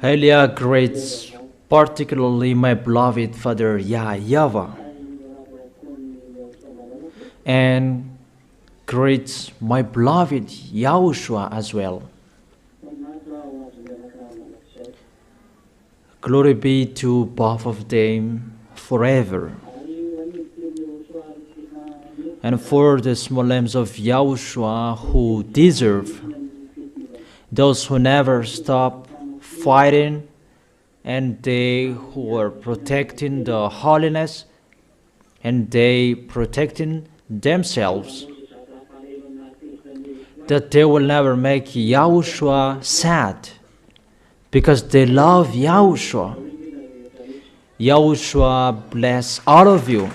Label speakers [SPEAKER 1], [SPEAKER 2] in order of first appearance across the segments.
[SPEAKER 1] Elia greets particularly my beloved father YAHVAH, and greets my beloved YAHOSHUA as well. Glory be to both of them forever. And for the small lambs of YAHOSHUA who deserve, those who never stop fighting, and they who are protecting the holiness, and they protecting themselves, that they will never make YAHOSHUA sad, because they love YAHOSHUA. YAHOSHUA bless all of you.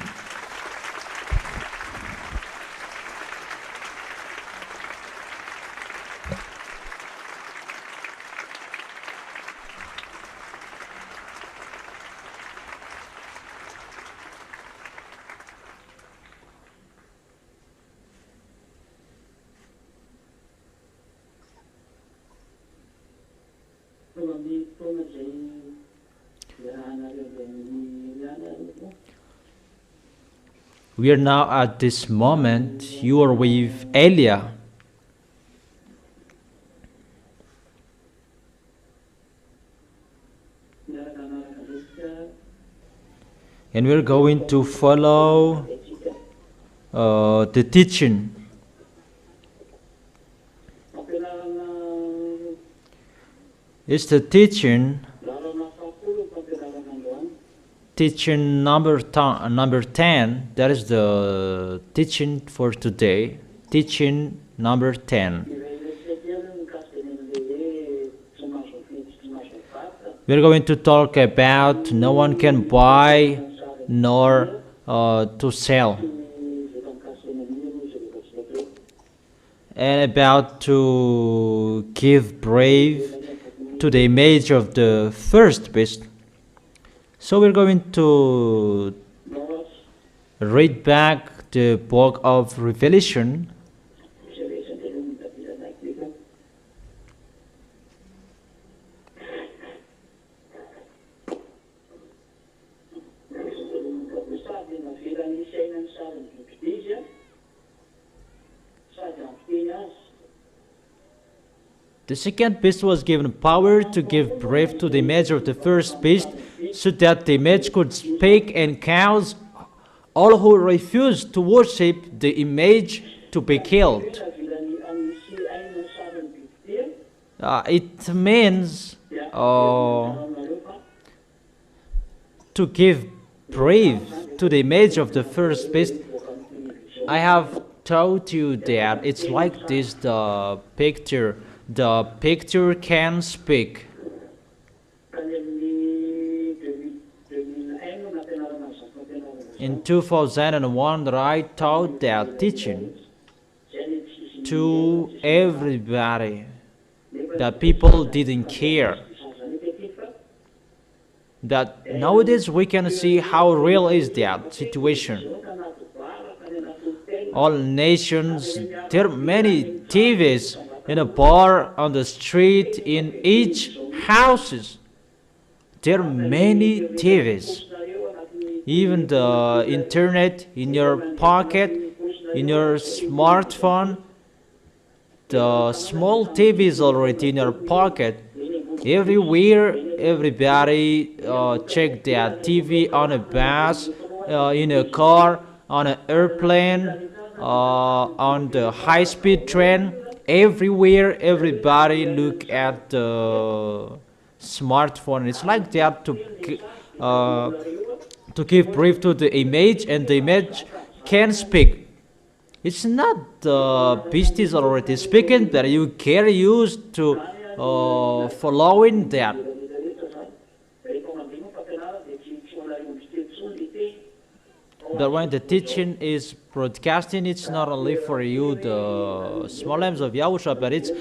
[SPEAKER 1] We are now at this moment, you are with Elia. And we're going to follow the teaching. It's the teaching number 10. That is the teaching for today. Teaching number 10. We're going to talk about no one can buy nor to sell, and about to give brave to the image of the first beast. So we're going to read back the book of Revelation. The second beast was given power to give breath to the image of the first beast, so that the image could speak and cause all who refused to worship the image to be killed. It means to give breath to the image of the first beast. I have told you that it's like this, the picture. The picture can speak. In 2001, I taught that teaching to everybody, that people didn't care. That nowadays we can see how real is that situation. All nations, there are many TVs in a bar, on the street, in each houses. There are many TVs. Even the internet in your pocket, in your smartphone, the small TV is already in your pocket. Everywhere, everybody check their TV on a bus, in a car, on an airplane, on the high-speed train. Everywhere, everybody look at the smartphone. It's like that to give brief to the image, and the image can speak. It's not the beast is already speaking, but you get used to following that. But when the teaching is broadcasting, it's not only for you, the small lambs of YAHOSHUA, but it's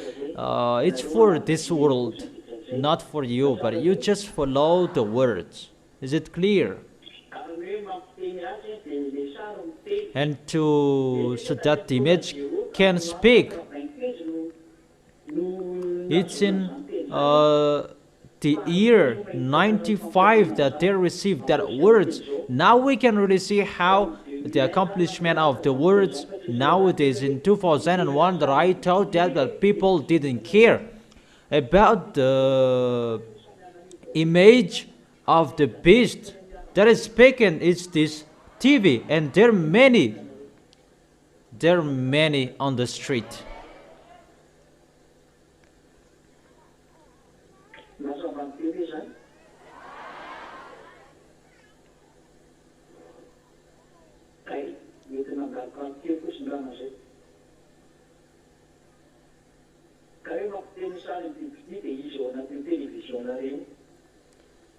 [SPEAKER 1] for this world, not for you, but you just follow the words. Is it clear? And so that the image can speak. It's in the year 95 that they received that words. Now we can really see how the accomplishment of the words nowadays in 2001 that I thought that people didn't care about the image of the beast that is speaking is this TV, and there are many on the street.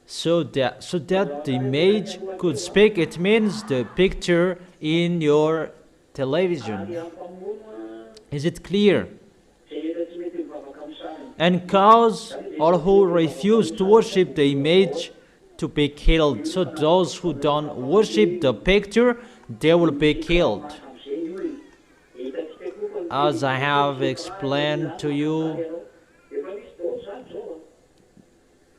[SPEAKER 1] So that the image could speak, it means the picture in your television. Is it clear? And cause all who refuse to worship the image to be killed. So those who don't worship the picture, they will be killed. As I have explained to you,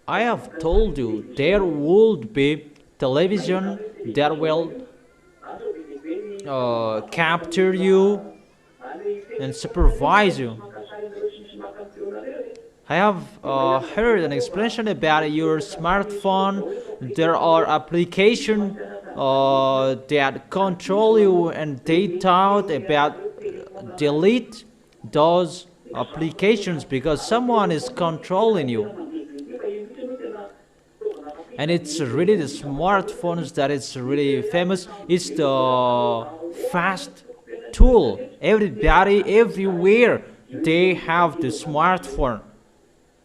[SPEAKER 1] I have told you there would be television that will capture you and supervise you. I have heard an explanation about your smartphone. There are applications that control you, and they thought about delete those applications because someone is controlling you. And it's really the smartphones that is really famous. It's the fast tool. Everybody, everywhere, they have the smartphone.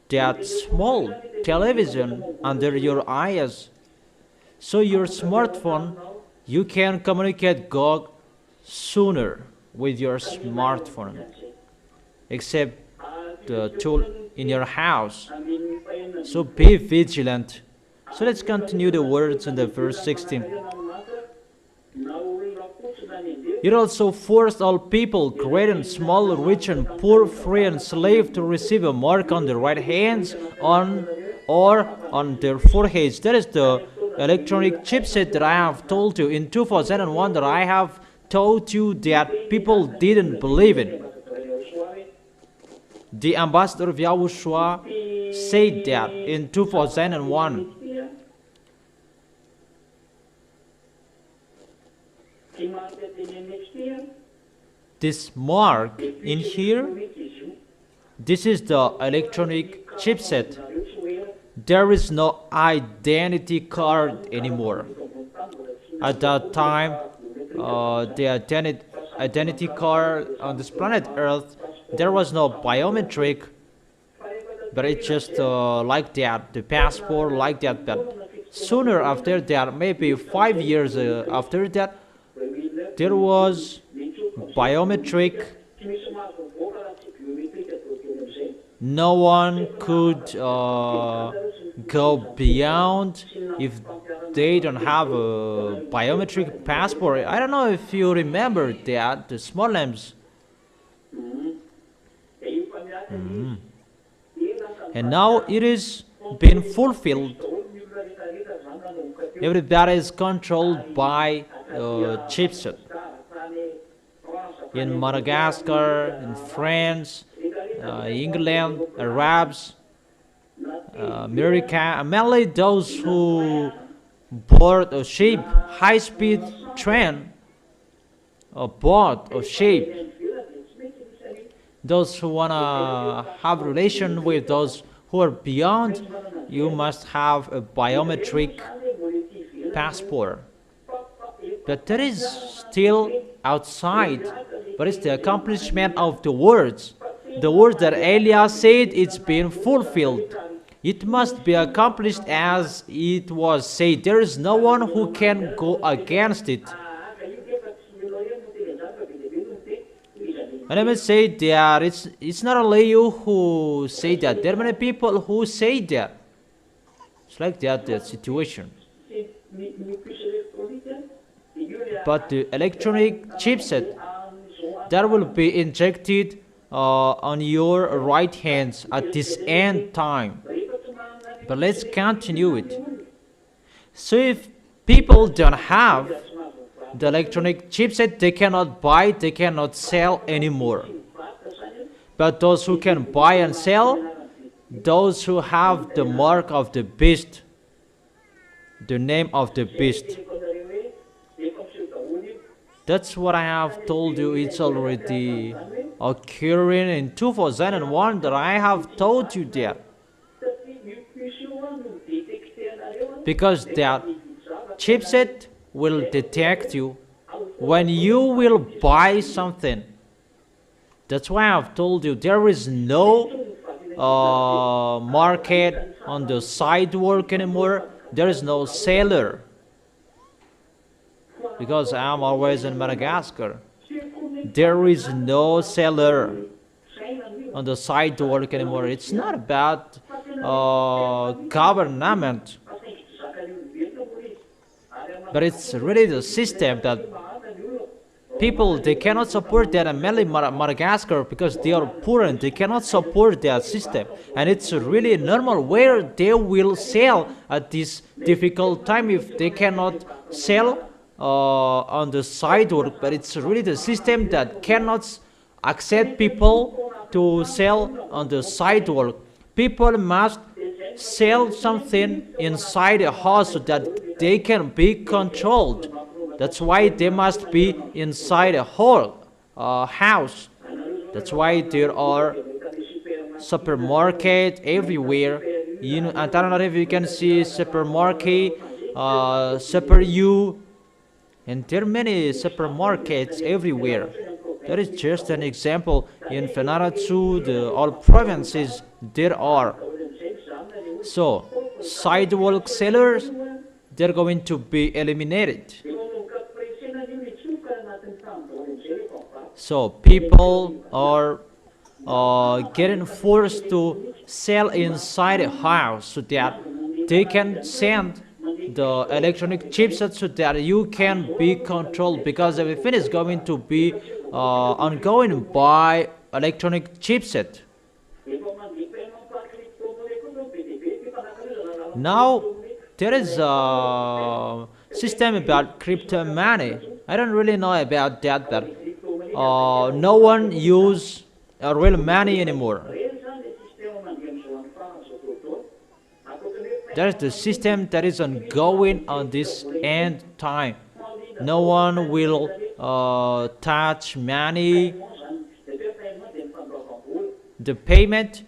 [SPEAKER 1] That small television under your eyes. So your smartphone, you can communicate God sooner with your smartphone, except the tool in your house. So be vigilant. So let's continue the words in the verse 16. It also forced all people, great and small, rich and poor, free and slave, to receive a mark on their right hands or on their foreheads. That is the electronic chipset that I have told you in 2001 that I have told you that people didn't believe in. The ambassador of YAHOSHUA said that in 2001. This mark in here, this is the electronic chipset. There is no identity card anymore. At that time, the identity card on this planet Earth, there was no biometric, but it's just like that, the passport like that. But sooner after that, maybe 5 years after that, there was biometric. No one could go beyond if they don't have a biometric passport. I don't know if you remember that, the small lamps. And now it is being fulfilled. Everybody is controlled by chipset. In Madagascar, in France, England, Arabs, America, mainly those who board a ship, high-speed train, or boat or ship. Those who wanna have relation with those who are beyond, you must have a biometric passport. But that is still outside, but it's the accomplishment of the words. The words that Elias said, it's been fulfilled. It must be accomplished as it was said. There is no one who can go against it. And I must say that it's not only you who say that. There are many people who say that. It's like that situation. But the electronic chipset that will be injected on your right hands at this end time. But let's continue it. So if people don't have the electronic chipset, they cannot buy, they cannot sell anymore. But those who can buy and sell, those who have the mark of the beast, the name of the beast. That's what I have told you. It's already occurring in 2001 that I have told you that. Because that chipset will detect you when you will buy something. That's why I've told you there is no market on the sidewalk anymore. There is no seller. Because I'm always in Madagascar. There is no seller on the sidewalk anymore. It's not about government, but it's really the system that people, they cannot support that, and mainly Madagascar, because they are poor and they cannot support that system. And it's really normal where they will sell at this difficult time if they cannot sell on the sidewalk. But it's really the system that cannot accept people to sell on the sidewalk. People must sell something inside a house so that they can be controlled. That's why they must be inside a whole house. That's why there are supermarkets everywhere. I don't know if you can see supermarket, Super U, and there are many supermarkets everywhere. That is just an example. In Vanuatu, all provinces, there are. So, sidewalk sellers, they're going to be eliminated. So, people are getting forced to sell inside a house so that they can send the electronic chipset so that you can be controlled, because everything is going to be ongoing by electronic chipset. Now there is a system about crypto money. I don't really know about that, but no one use real money anymore. That is the system that is ongoing on this end time. No one will touch money. The payment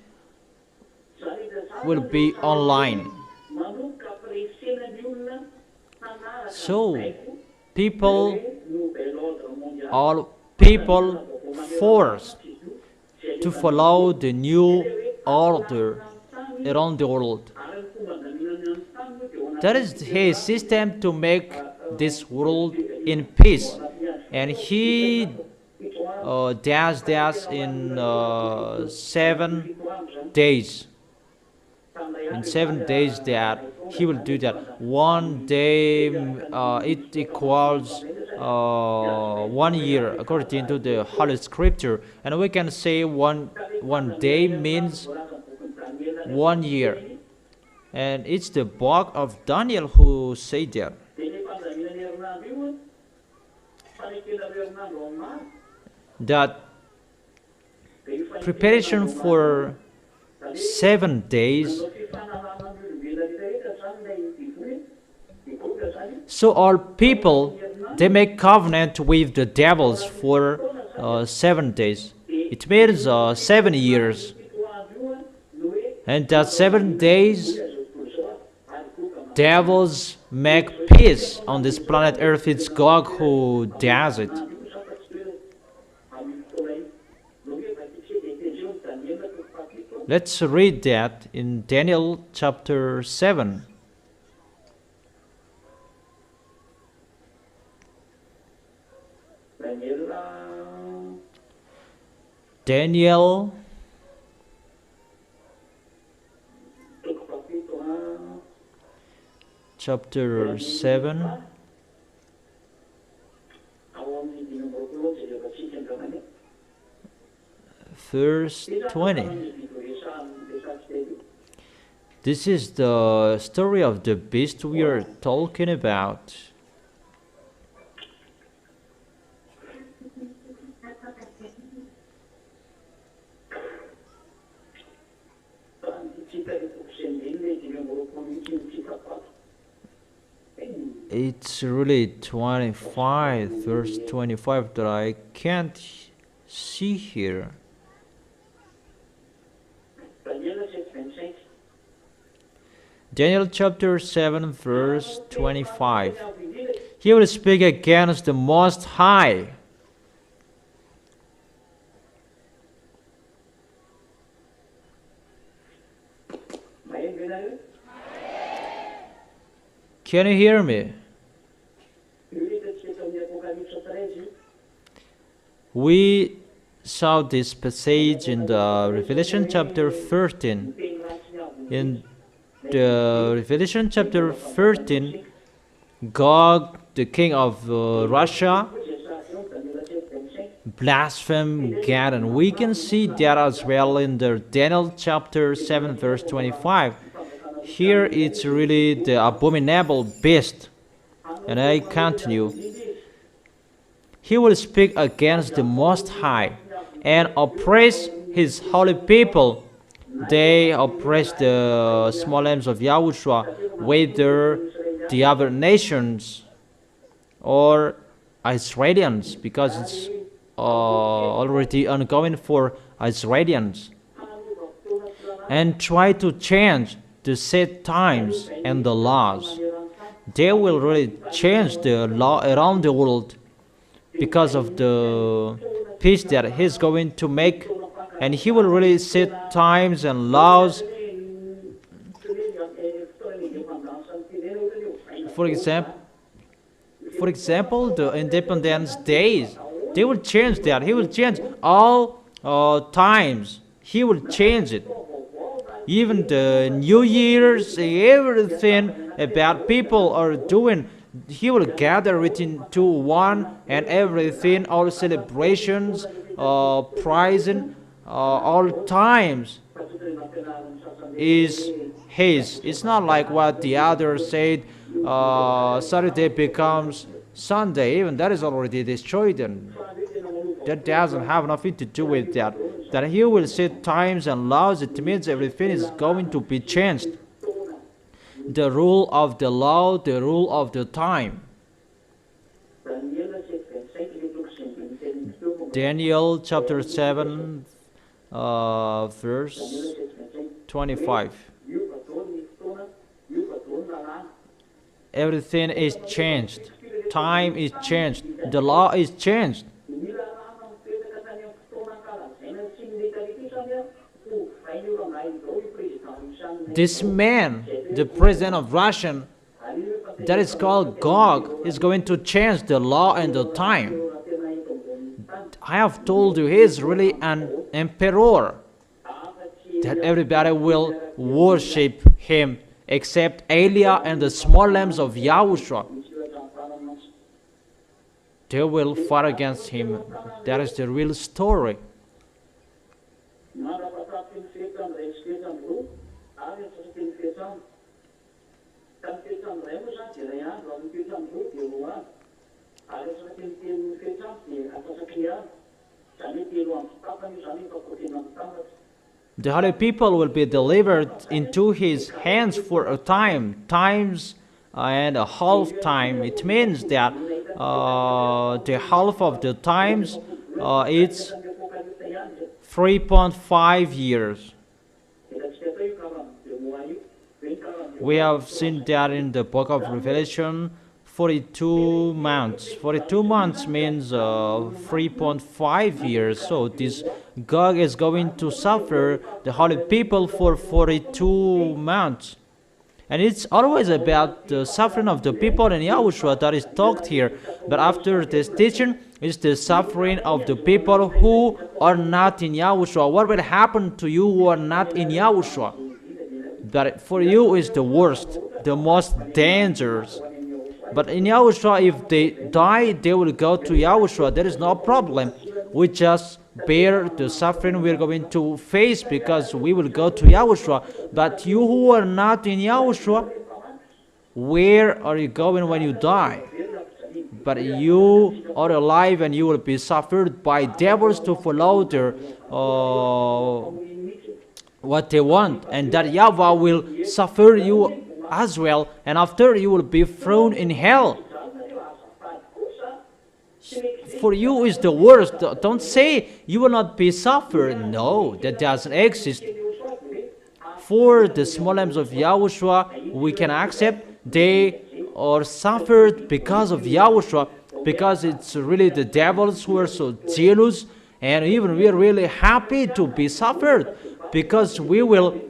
[SPEAKER 1] will be online. So all people forced to follow the new order around the world. That is his system to make this world in peace, and he does that in 7 days. In 7 days that he will do that. One day it equals 1 year according to the Holy Scripture, and we can say one day means 1 year. And it's the book of Daniel who say that. That preparation for 7 days. So all people, they make covenant with the devils for 7 days. It means 7 years. And that 7 days, devils make peace on this planet Earth. It's God who does it. Let's read that in Daniel chapter 7. Daniel chapter 7. verse 20. This is the story of the beast we are talking about. It's really 25, verse 25 that I can't see here. Daniel chapter 7, verse 25. He will speak against the Most High. Can you hear me? We saw this passage in the Revelation chapter 13. In the Revelation chapter 13, Gog, the king of Russia, blasphemed God, and we can see that as well in the Daniel chapter 7, verse 25. Here it's really the abominable beast. And I continue. He will speak against the Most High and oppress his holy people. They oppress the small lambs of Yahushua, whether the other nations or Israelians, because it's already ongoing for Israelians, and try to change the set times and the laws. They will really change the law around the world because of the peace that he's going to make, and he will really set times and laws. For example, the Independence Days, they will change that. He will change all times. He will change it. Even the New Year's, everything about people are doing, he will gather it into one, and everything, all celebrations, prizing, all times is his. It's not like what the others said, Saturday becomes Sunday. Even that is already destroyed, and that doesn't have nothing to do with that. That he will set times and laws, it means everything is going to be changed. The rule of the law, the rule of the time. Daniel chapter 7, verse 25. Everything is changed. Time is changed. The law is changed. This man, the president of Russia, that is called Gog, is going to change the law and the time. I have told you he is really an emperor, that everybody will worship him except Elia and the small lambs of Yahushua. They will fight against him. That is the real story. The holy people will be delivered into his hands for a time, times and a half time. It means that the half of the times it's 3.5 years. We have seen that in the book of Revelation, 42 months. 42 months means 3.5 years. So this Gog is going to suffer the holy people for 42 months. And it's always about the suffering of the people in Yahushua that is talked here. But after this teaching, it's the suffering of the people who are not in Yahushua. What will happen to you who are not in Yahushua? That for you is the worst, the most dangerous. But in Yahushua, if they die, they will go to Yahushua. There is no problem. We just bear the suffering we're going to face, because we will go to Yahushua. But you who are not in Yahushua, where are you going when you die? But you are alive, and you will be suffered by devils to follow their what they want, and that YAHVAH will suffer you as well, and after you will be thrown in hell. For you is the worst. Don't say you will not be suffered. No, that doesn't exist. For the small lambs of Yahushua, we can accept they are suffered because of Yahushua, because it's really the devils who are so jealous, and even we are really happy to be suffered, because we will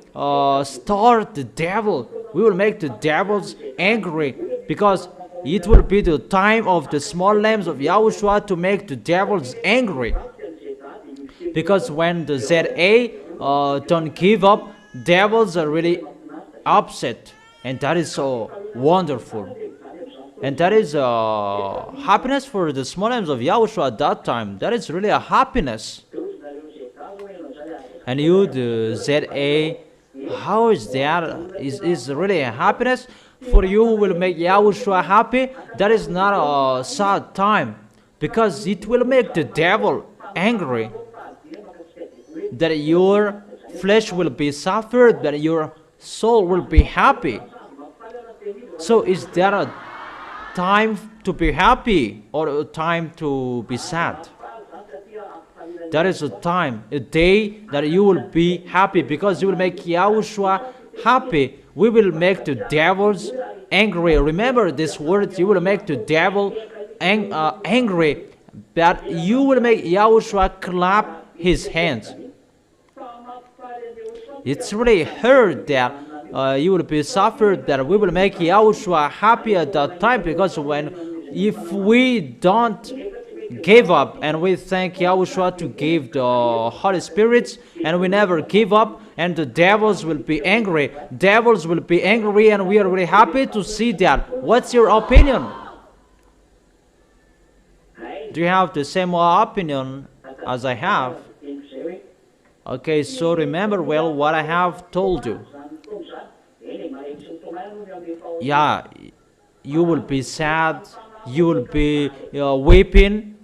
[SPEAKER 1] start the devil. We will make the devils angry, because it will be the time of the small lambs of Yahushua to make the devils angry. Because when the ZA don't give up, devils are really upset, and that is so wonderful. And that is happiness for the small lambs of Yahushua at that time. That is really a happiness. And you, the ZA, how is that? Is really a happiness? For you who will make Yahushua happy, that is not a sad time, because it will make the devil angry. That your flesh will be suffered, that your soul will be happy. So is that a time to be happy or a time to be sad? That is a time, a day that you will be happy, because you will make Yahushua happy. We will make the devils angry. Remember this word, you will make the devil angry, but you will make Yahushua clap his hands. It's really hurt that you will be suffered, that we will make Yahushua happy at that time, because if we don't give up, and we thank Yahushua to give the Holy Spirits, and we never give up, and the devils will be angry. Devils will be angry, and we are really happy to see that. What's your opinion? Do you have the same opinion as I have? Okay, so remember well what I have told you. Yeah, you will be sad, you will be weeping,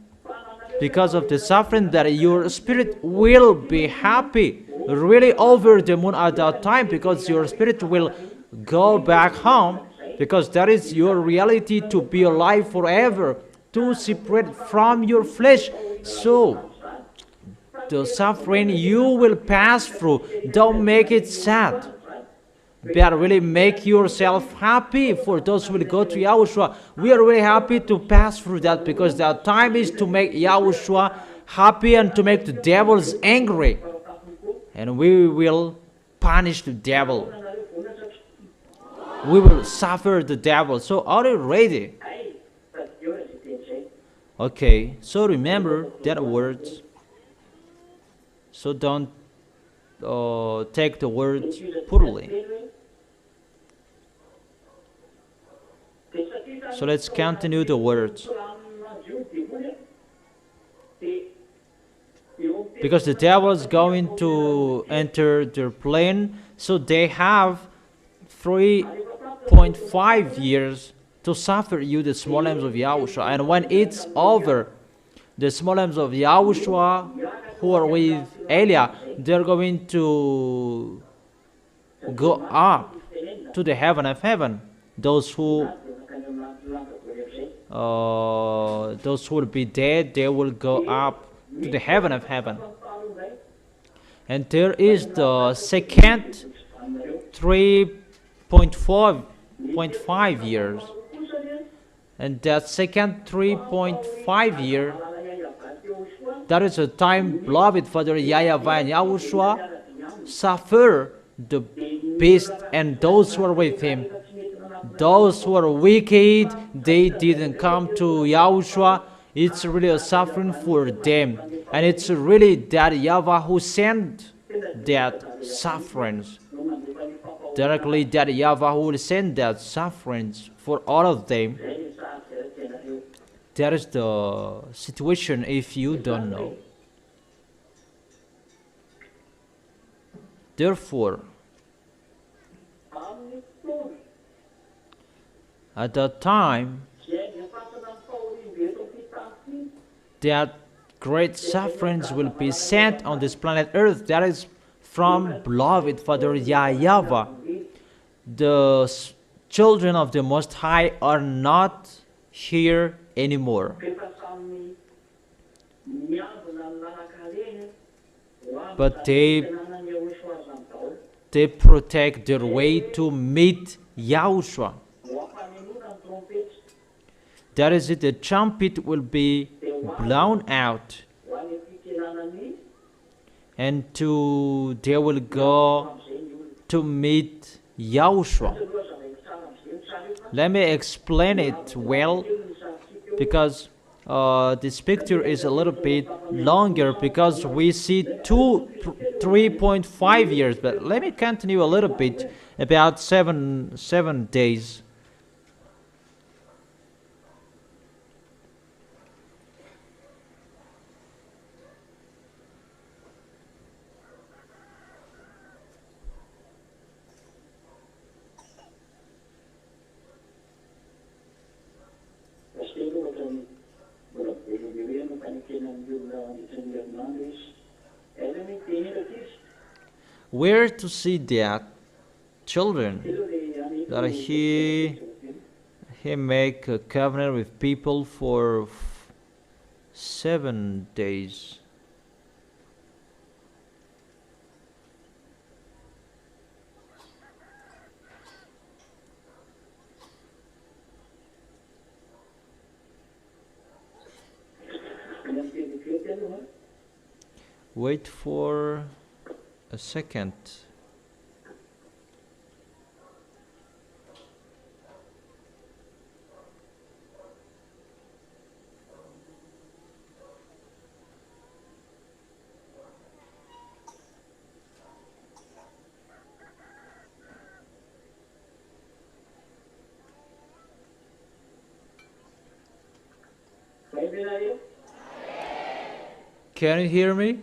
[SPEAKER 1] because of the suffering, that your spirit will be happy, really over the moon at that time, because your spirit will go back home, because that is your reality, to be alive forever, to separate from your flesh. So the suffering you will pass through, don't make it sad, but really make yourself happy. For those who will go to Yahushua, we are really happy to pass through that, because that time is to make Yahushua happy and to make the devils angry, and we will punish the devil. We will suffer the devil. So are you ready? Okay, so remember that words. So don't take the words poorly. So let's continue the words. Because the devil is going to enter their plane, so they have 3.5 years to suffer you, the small lambs of Yahushua. And when it's over, the small lambs of Yahushua who are with Elia, they're going to go up to the heaven of heaven. Those who will be dead, they will go up to the heaven of heaven. And there is the second 3.5 years. And that second 3.5 year, that is a time, beloved Father YAHVAH and Yahushua suffer the beast and those who are with him. Those who are wicked, they didn't come to Yahushua. It's really a suffering for them. And it's really that YAHVAH who sent that sufferings. Directly that YAHVAH who will send that sufferings for all of them. That is the situation if you don't know. Therefore, at that time, that great sufferings will be sent on this planet Earth. That is from beloved Father YAHVAH. The children of the Most High are not here anymore, but they protect their way to meet Yahushua. That is it, the trumpet will be blown out, and they will go to meet Yahushua. Let me explain it well, because this picture is a little bit longer, because we see 3.5 years, but let me continue a little bit about seven days. Where to see that children that he make a covenant with people for 7 days. Wait for a second. Can you hear me?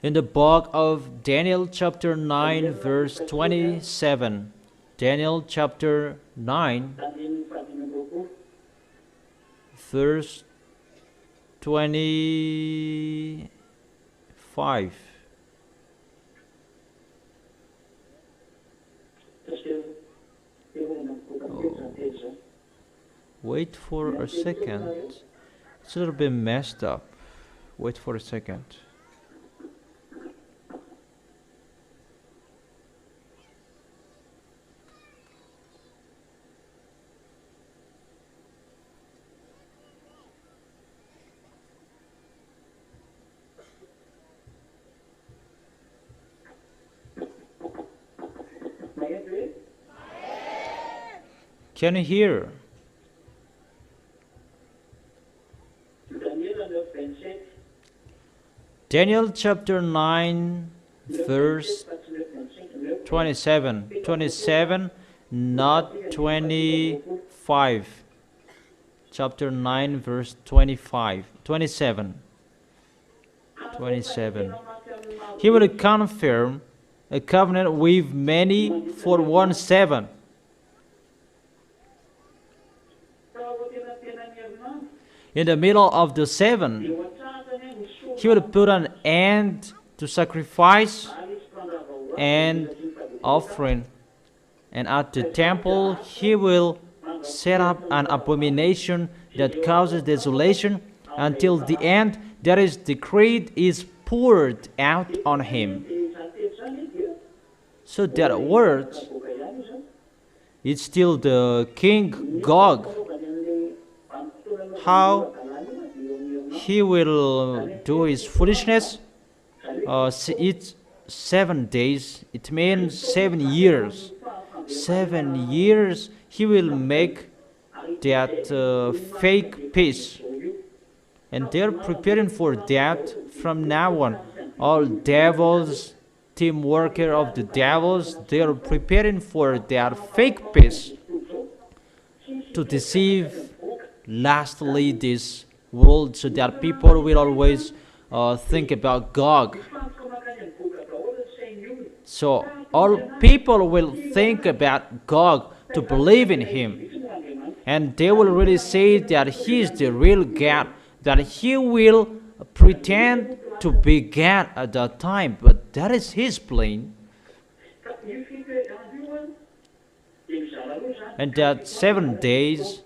[SPEAKER 1] In the book of Daniel chapter 9 verse 27. Daniel chapter 9 verse 25. Wait for a second. It's a little bit messed up. Wait for a second. Can you hear? Daniel chapter 9 verse 27. 27, not 25. Chapter 9 verse 25. 27. 27. He will confirm a covenant with many for 1/7. In the middle of the 7, he will put an end to sacrifice and offering. And at the temple, he will set up an abomination that causes desolation until the end that is decreed is poured out on him. So that word, it's still the King Gog. How he will do his foolishness? It's 7 days. It means 7 years. 7 years he will make that fake peace. And they're preparing for that from now on. All devils, team worker of the devils, they're preparing for that fake peace to deceive lastly this world, so that people will always think about Gog. So all people will think about Gog to believe in him. And they will really say that he is the real God, that he will pretend to be God at that time. But that is his plan. And that 7 days,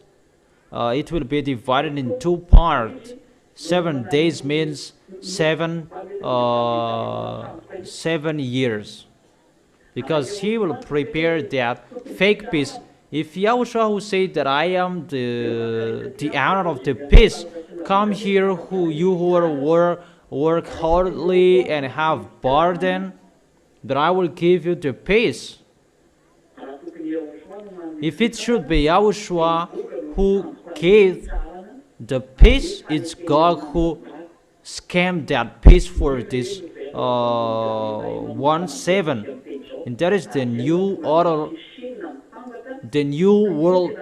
[SPEAKER 1] it will be divided in two parts. 7 days means 7 years, because he will prepare that fake peace. If Yahushua, who said that I am the owner of the peace, come here, you who work hardly and have burden, that I will give you the peace. If it should be Yahushua who gave the peace, it's God who scammed that peace for this 1-7. And that is the new order, the new world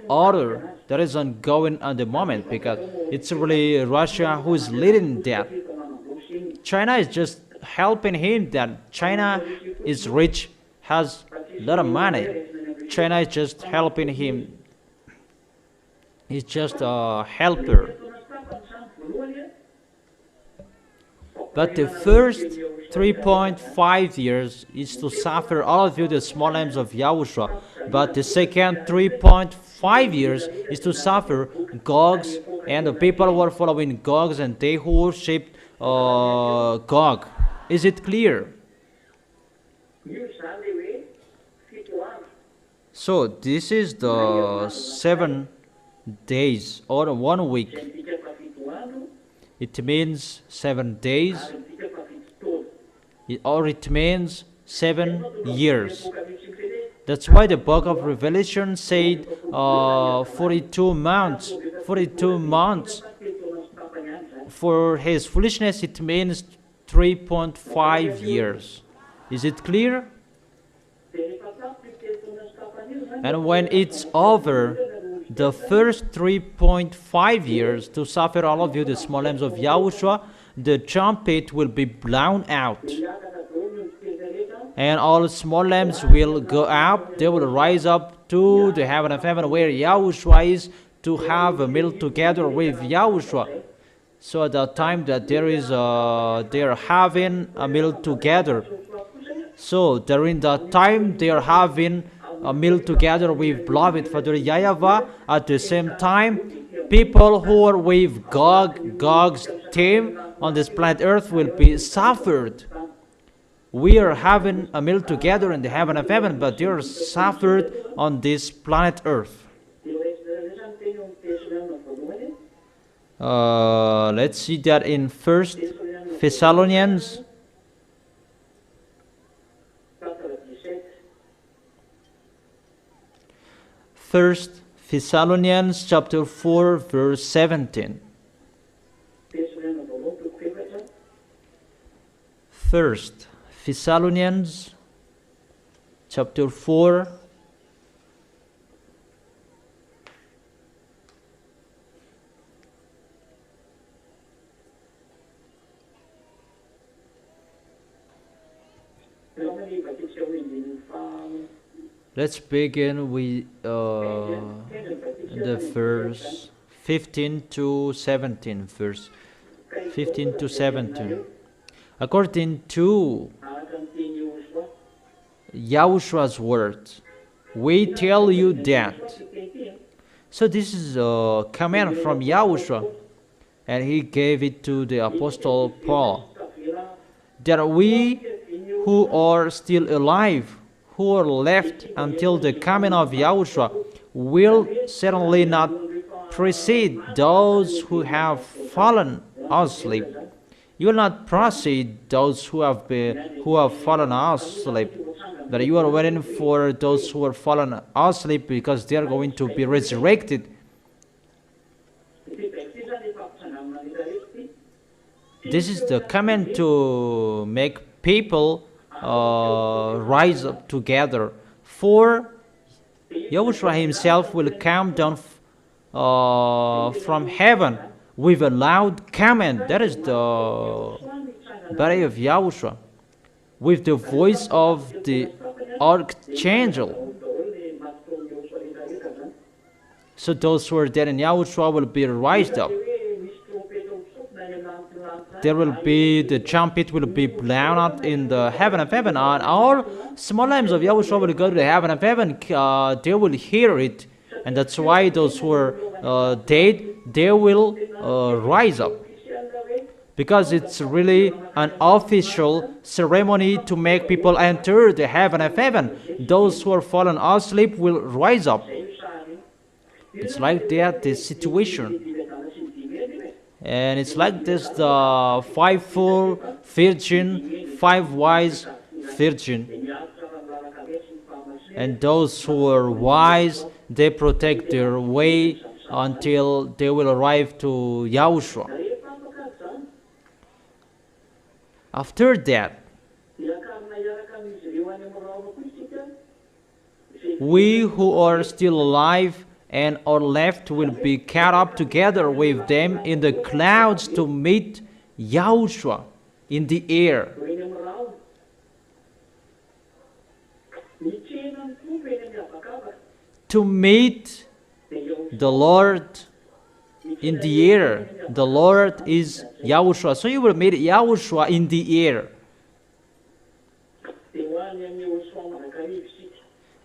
[SPEAKER 1] order that is ongoing at the moment, because it's really Russia who is leading that. China is just helping him, that China is rich, has a lot of money. China is just helping him. He's just a helper. But the first 3.5 years is to suffer all of you, the small lambs of Yahushua. But the second 3.5 years is to suffer Gogs and the people who are following Gogs and they who worship Gog. Is it clear? So this is the 7 days or 1 week. It means 7 days, or it means 7 years. That's why the book of Revelation said 42 months. 42 months. For his foolishness, it means 3.5 years. Is it clear? And when it's over, the first 3.5 years to suffer all of you, the small lambs of Yahushua, the trumpet will be blown out. And all small lambs will go up. They will rise up to the heaven of heaven where Yahushua is, to have a meal together with Yahushua. So at that time that they are having a meal together. So during that time they are having a meal together with beloved Father YAHVAH. At the same time, people who are with Gog's team on this planet Earth will be suffered. We are having a meal together in the heaven of heaven, but they are suffered on this planet Earth. Let's see that in 1 Thessalonians. First Thessalonians chapter 4 verse 17. First Thessalonians chapter 4 Let's begin with the verse 15 to 17. Verse 15 to 17. According to Yahushua's words, we tell you that. So this is a command from Yahushua, and he gave it to the Apostle Paul, that we who are still alive, who are left until the coming of Yahushua, will certainly not precede those who have fallen asleep. You will not precede those who have fallen asleep. But you are waiting for those who are fallen asleep, because they are going to be resurrected. This is the command to make people rise up together. For Yahushua himself will come down from heaven with a loud command. That is the body of Yahushua. With the voice of the archangel. So those who are dead in Yahushua will be raised up. There will be, the trumpet will be blown out in the heaven of heaven, and all small lambs of Yahushua will go to the heaven of heaven. They will hear it, and that's why those who are dead, they will rise up. Because it's really an official ceremony to make people enter the heaven of heaven. Those who are fallen asleep will rise up. It's like that, this situation. And it's like this, the five-fold virgin, five wise virgin. And those who are wise, they protect their way until they will arrive to Yahushua. After that, we who are still alive and are left will be caught up together with them in the clouds to meet Yahushua in the air. To meet the Lord in the air. The Lord is Yahushua. So you will meet Yahushua in the air.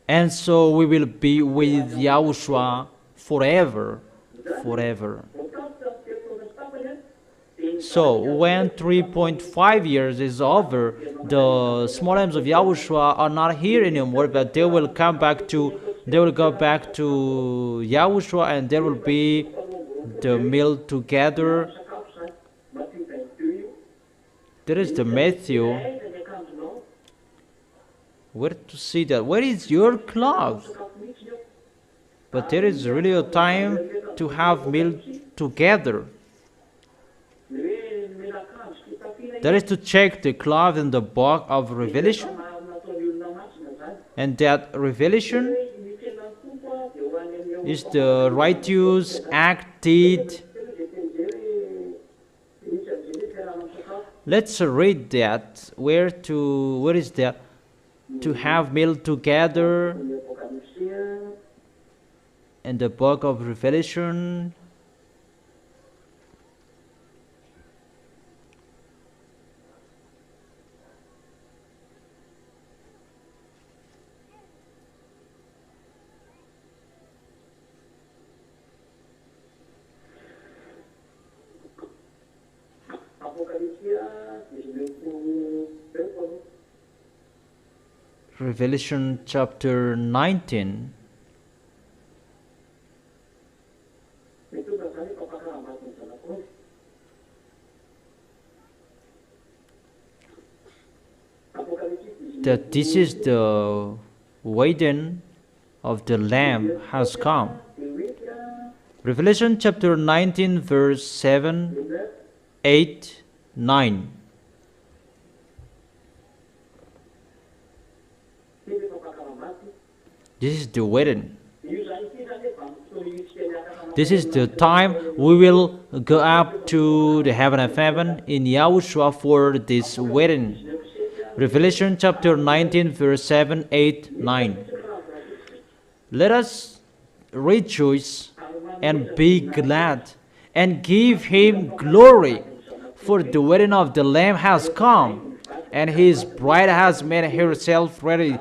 [SPEAKER 1] And so we will be with Yahushua forever. Forever. So when 3.5 years is over, the small lambs of Yahushua are not here anymore, but they will come back to, they will go back to Yahushua, and there will be the meal together. There is the Matthew. Where to see that? Where is your cloth? But there is really a time to have meal together. That is to check the cloth in the book of Revelation. And that Revelation is the righteous act deed. Let's read that. Where is that? To have meal together in the book of Revelation. Revelation chapter 19. That this is the wedding of the Lamb has come. Revelation chapter 19 verse 7, 8, 9. This is the wedding. This is the time we will go up to the heaven of heaven in Yahushua for this wedding. Revelation chapter 19 verse 7, 8, 9. Let us rejoice and be glad and give him glory, for the wedding of the Lamb has come, and his bride has made herself ready.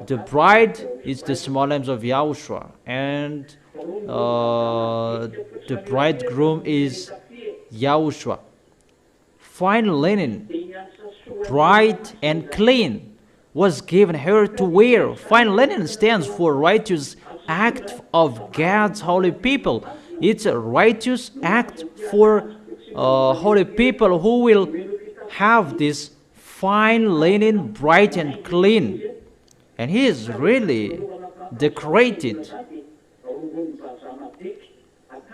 [SPEAKER 1] The bride is the small lambs of Yahushua, and the bridegroom is Yahushua. Fine linen, bright and clean, was given her to wear. Fine linen stands for righteous act of God's holy people. It's a righteous act for holy people who will have this fine linen, bright and clean. And he is really decorated.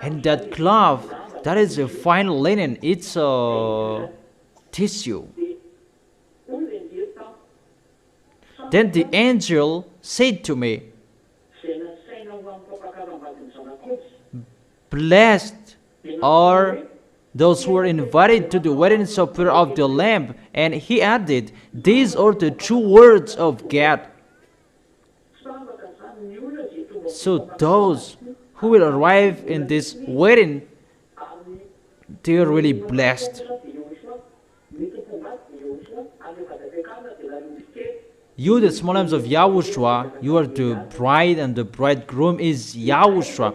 [SPEAKER 1] And that cloth, that is a fine linen. It's a tissue. Then the angel said to me, "Blessed are those who were invited to the wedding supper of the Lamb. And he added, these are the true words of God. So those who will arrive in this wedding, they are really blessed. You, the small lambs of Yahushua, you are the bride, and the bridegroom is Yahushua.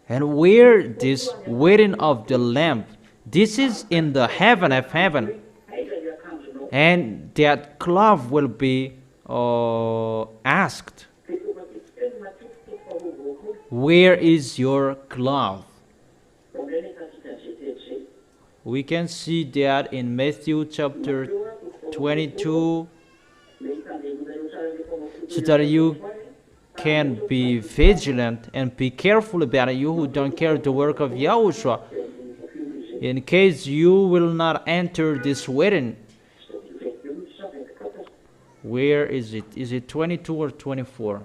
[SPEAKER 1] And where this wedding of the Lamb, this is in the heaven of heaven. And that cloth will be asked, where is your cloth? We can see that in Matthew chapter 22, so that you can be vigilant and be careful about it, you who don't carry the work of Yahushua, in case you will not enter this wedding. Where is it? Is it 22 or 24?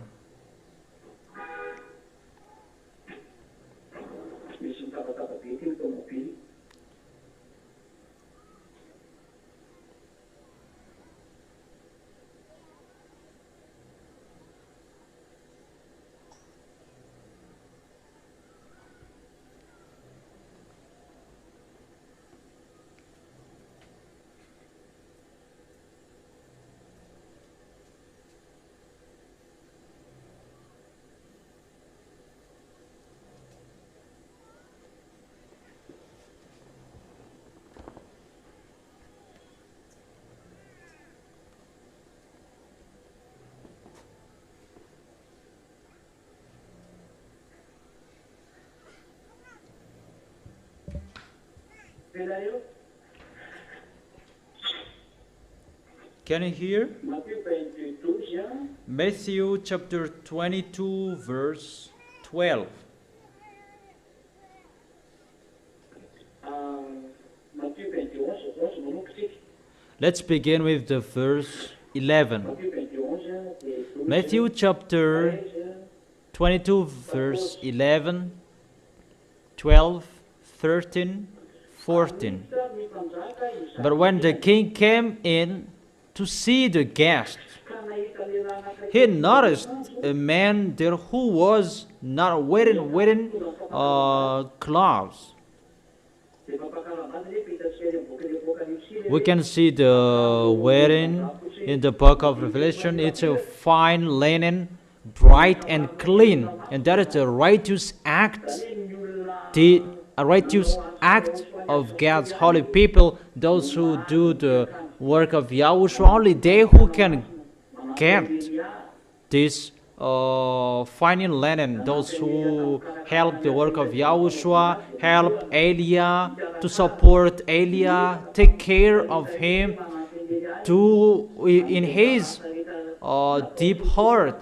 [SPEAKER 1] Can you hear? Matthew chapter 22 verse 12. Let's begin with the verse 11. Matthew chapter 22 verse 11, 12, 13, 14. But when the king came in to see the guest, he noticed a man there who was not wearing clothes. We can see the wedding in the book of Revelation. It's a fine linen, bright and clean, and that is a righteous act, a righteous act of God's holy people, those who do the work of Yahushua. Only they who can get this fine linen, those who help the work of Yahushua, help Eliah, to support Eliah, take care of him, to in his deep heart,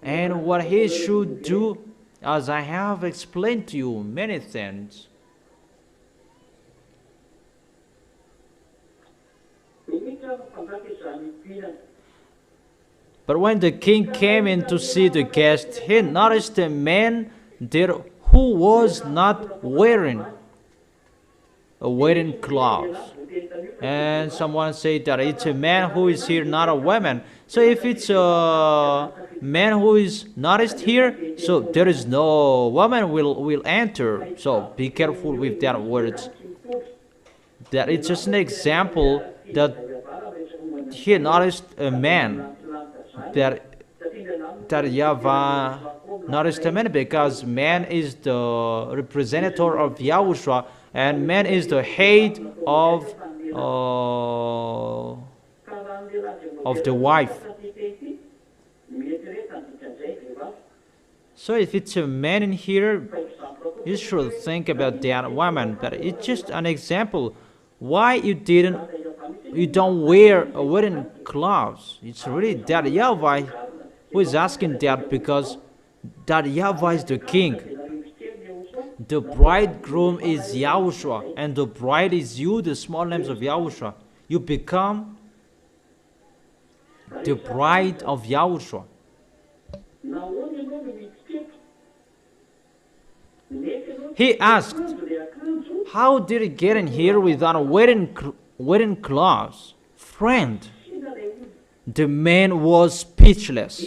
[SPEAKER 1] and what he should do, as I have explained to you many things. But when the king came in to see the guest, he noticed a man there who was not wearing clothes. And someone said that it's a man who is here, not a woman. So if it's a man who is noticed here, so there is no woman will enter. So be careful with that words. That it's just an example that he noticed a man, that YAHVAH noticed a man, because man is the representative of Yahushua, and man is the head of the wife. So if it's a man in here, you should think about that woman. But it's just an example. Why you don't wear wedding clothes? It's really that YAHVAH who is asking that, because that YAHVAH is the king. The bridegroom is Yahushua, and the bride is you, the small lambs of Yahushua. You become the bride of Yahushua. He asked, How did he get in here without wearing clothes? Friend, the man was speechless.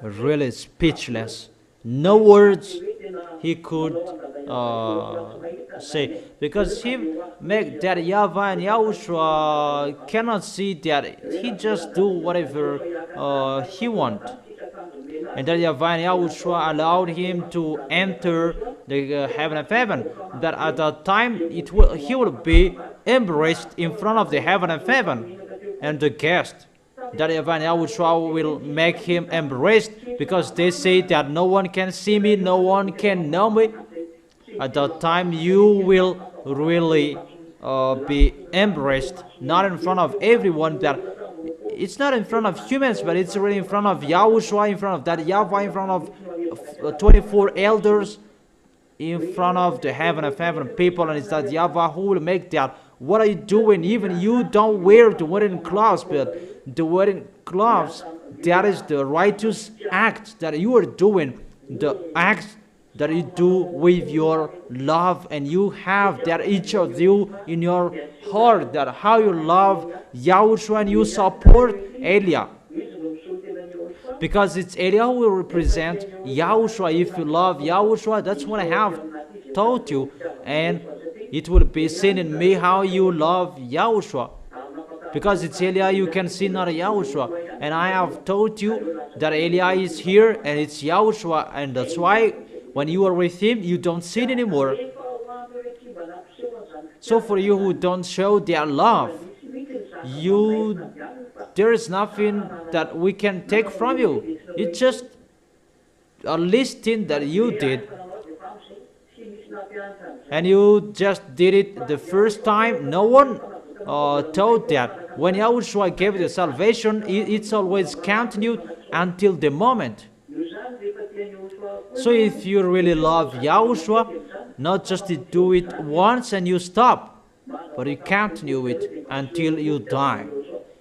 [SPEAKER 1] Really speechless. No words he could say, because he make that YAHVAH and YAHOSHUA cannot see that he just do whatever he want, and that YAHVAH and YAHOSHUA allowed him to enter the heaven of heaven. That at that time he will be embraced in front of the heaven of heaven, and the guest. That YAHVAH and YAHOSHUA will make him embraced, because they say that no one can see me, no one can know me. At that time you will really be embraced, not in front of everyone. That it's not in front of humans, but it's really in front of YAHOSHUA, in front of that YAHVAH, in front of 24 elders, in front of the heaven of heaven people. And it's that YAHVAH who will make that. What are you doing? Even you don't wear the wedding clothes, but the wedding clothes, that is the righteous act that you are doing, the act that you do with your love, and you have that each of you in your heart, that how you love YAHOSHUA and you support Eliah, because it's Eliah who will represent YAHOSHUA. If you love YAHOSHUA, that's what I have taught you, and it will be seen in me how you love YAHOSHUA. Because it's Eliah you can see, not YAHOSHUA. And I have taught you that Eliah is here and it's YAHOSHUA, and that's why when you are with him you don't sin anymore. So for you who don't show their love, there is nothing that we can take from you. It's just a listing that you did, and you just did it the first time. No one taught that. When YAHOSHUA gave you salvation, it's always continued until the moment. So if you really love YAHOSHUA, not just to do it once and you stop, but you continue it until you die.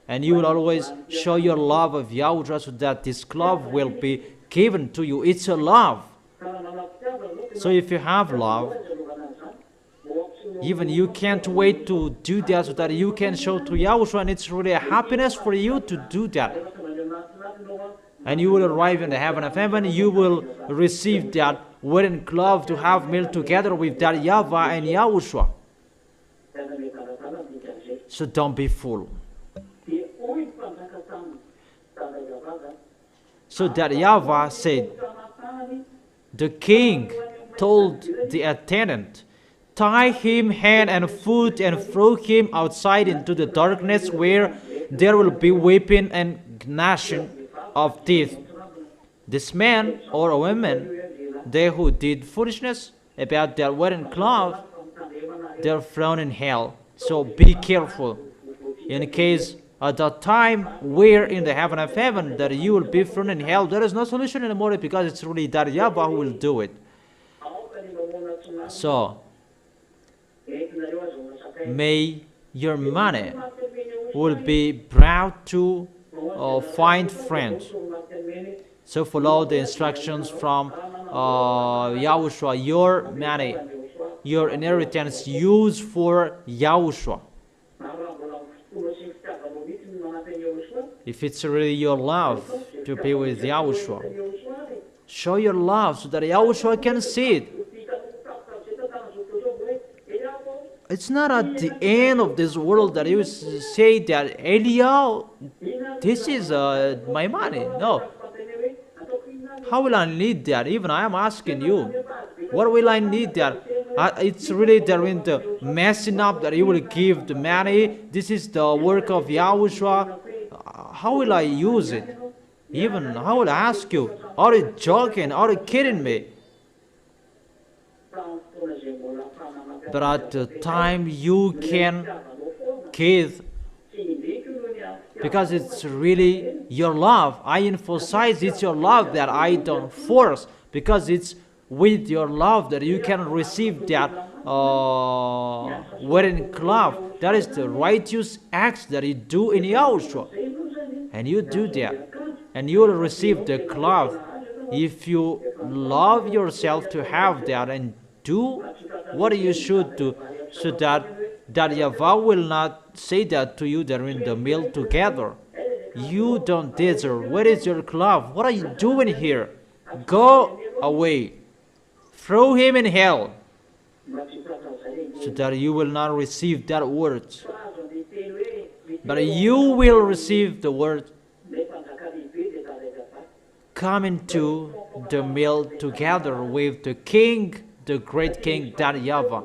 [SPEAKER 1] And you will always show your love of YAHOSHUA, so that this love will be given to you. It's a love. So if you have love, even you can't wait to do that, so that you can show to YAHOSHUA, and it's really a happiness for you to do that. And you will arrive in the heaven of heaven. You will receive that wedding cloth to have meal together with that YAHVAH and YAHOSHUA. So don't be fool. So that YAHVAH said, the king told the attendant, tie him hand and foot and throw him outside into the darkness, where there will be weeping and gnashing of teeth. This man or a woman, they who did foolishness about their wedding cloth, they're thrown in hell. So be careful, in case at that time we're in the heaven of heaven, that you will be thrown in hell. There is no solution anymore, because it's really that YAHVAH who will do it. So may your money will be brought to find friends. So follow the instructions from YAHOSHUA. Your money, your inheritance, use for YAHOSHUA. If it's really your love to be with YAHOSHUA, show your love so that YAHOSHUA can see it. It's not at the end of this world that you say that, Eliah, this is my money. No. How will I need that? Even I am asking you, what will I need that? It's really there in the messing up that you will give the money. This is the work of YAHOSHUA. How will I use it? Even I will ask you, are you joking? Are you kidding me? But at the time you can give, because it's really your love. I emphasize it's your love, that I don't force, because it's with your love that you can receive that wedding cloth. That is the righteous acts that you do in YAHOSHUA, and you do that, and you will receive the cloth. If you love yourself to have that and do what you should do, so that YAHVAH will not say that to you during the meal together. You don't deserve. Where is your glove? What are you doing here? Go away. Throw him in hell. So that you will not receive that word. But you will receive the word. Come into the meal together with the king, the great king, that YAHVAH.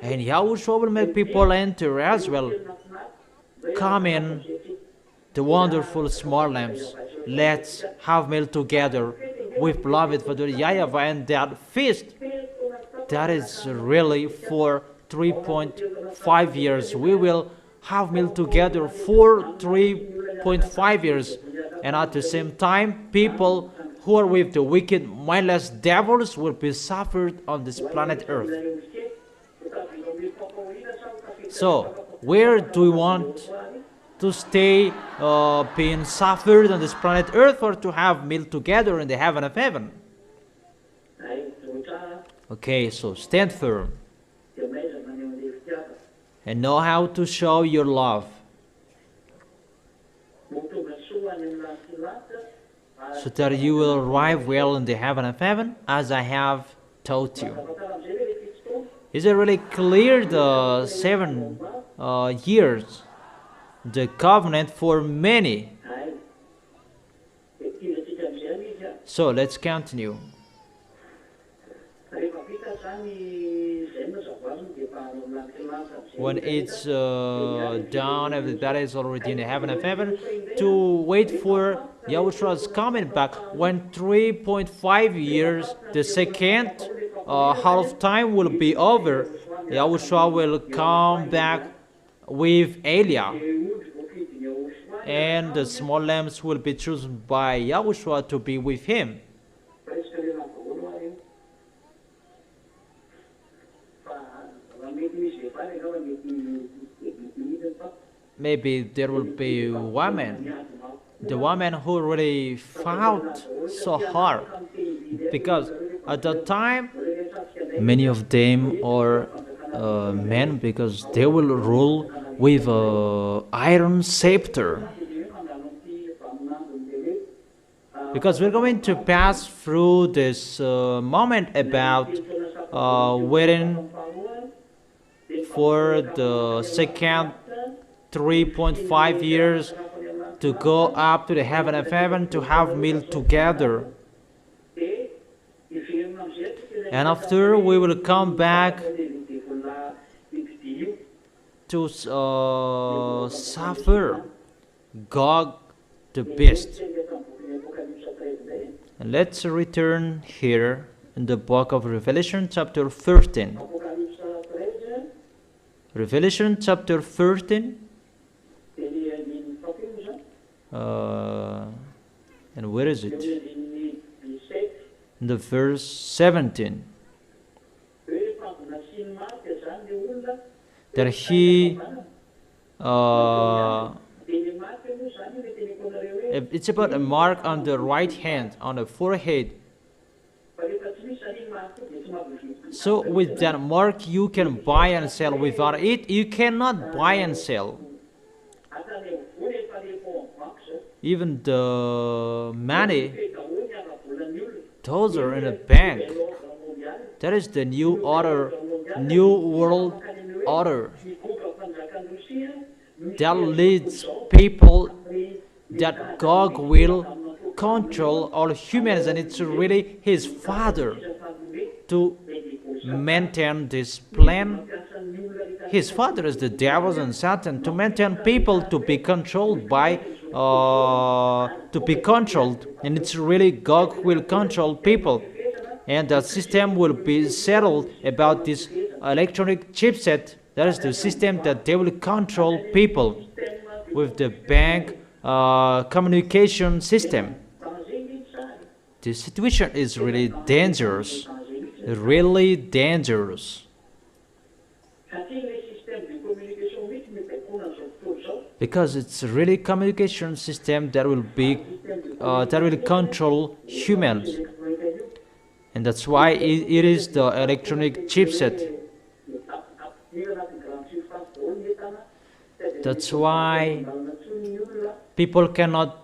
[SPEAKER 1] And YAHOSHUA will make people enter as well. Come in, the wonderful small lambs. Let's have meal together with beloved Father YAHVAH, and that feast. That is really for 3.5 years. We will have meal together for 3.5 years. And at the same time, people who are with the wicked, mindless devils will be suffered on this planet Earth. So, where do we want to stay being suffered on this planet Earth, or to have meal together in the heaven of heaven? Okay, so stand firm and know how to show your love, so that you will arrive well in the heaven of heaven, as I have taught you. Is it really clear, the 7 years, the covenant for many? So let's continue. When it's done, everybody is already in the heaven of heaven, to wait for YAHOSHUA's coming back. When 3.5 years, the second half time will be over, YAHOSHUA will come back with Eliah, and the small lambs will be chosen by YAHOSHUA to be with him. Maybe there will be women, the women who really fought so hard, because at that time many of them are men, because they will rule with an iron scepter. Because we're going to pass through this moment about waiting for the second 3.5 years to go up to the heaven of heaven, to have meal together. And after, we will come back to suffer Gog the beast. And let's return here in the book of Revelation chapter 13. Revelation chapter 13. And where is it? In the verse 17. That he it's about a mark on the right hand, on the forehead. So with that mark you can buy and sell. Without it you cannot buy and sell. Even the money, those are in a bank. That is the new order, new world order, that leads people that God will control all humans, and it's really his father to maintain this plan. His father is the devil and Satan, to maintain people to be controlled by and it's really God who will control people, and the system will be settled about this electronic chipset. That is the system that they will control people with the bank communication system. This situation is really dangerous, really dangerous. Because it's really communication system that will be that will control humans, And that's why it is the electronic chipset. That's why people cannot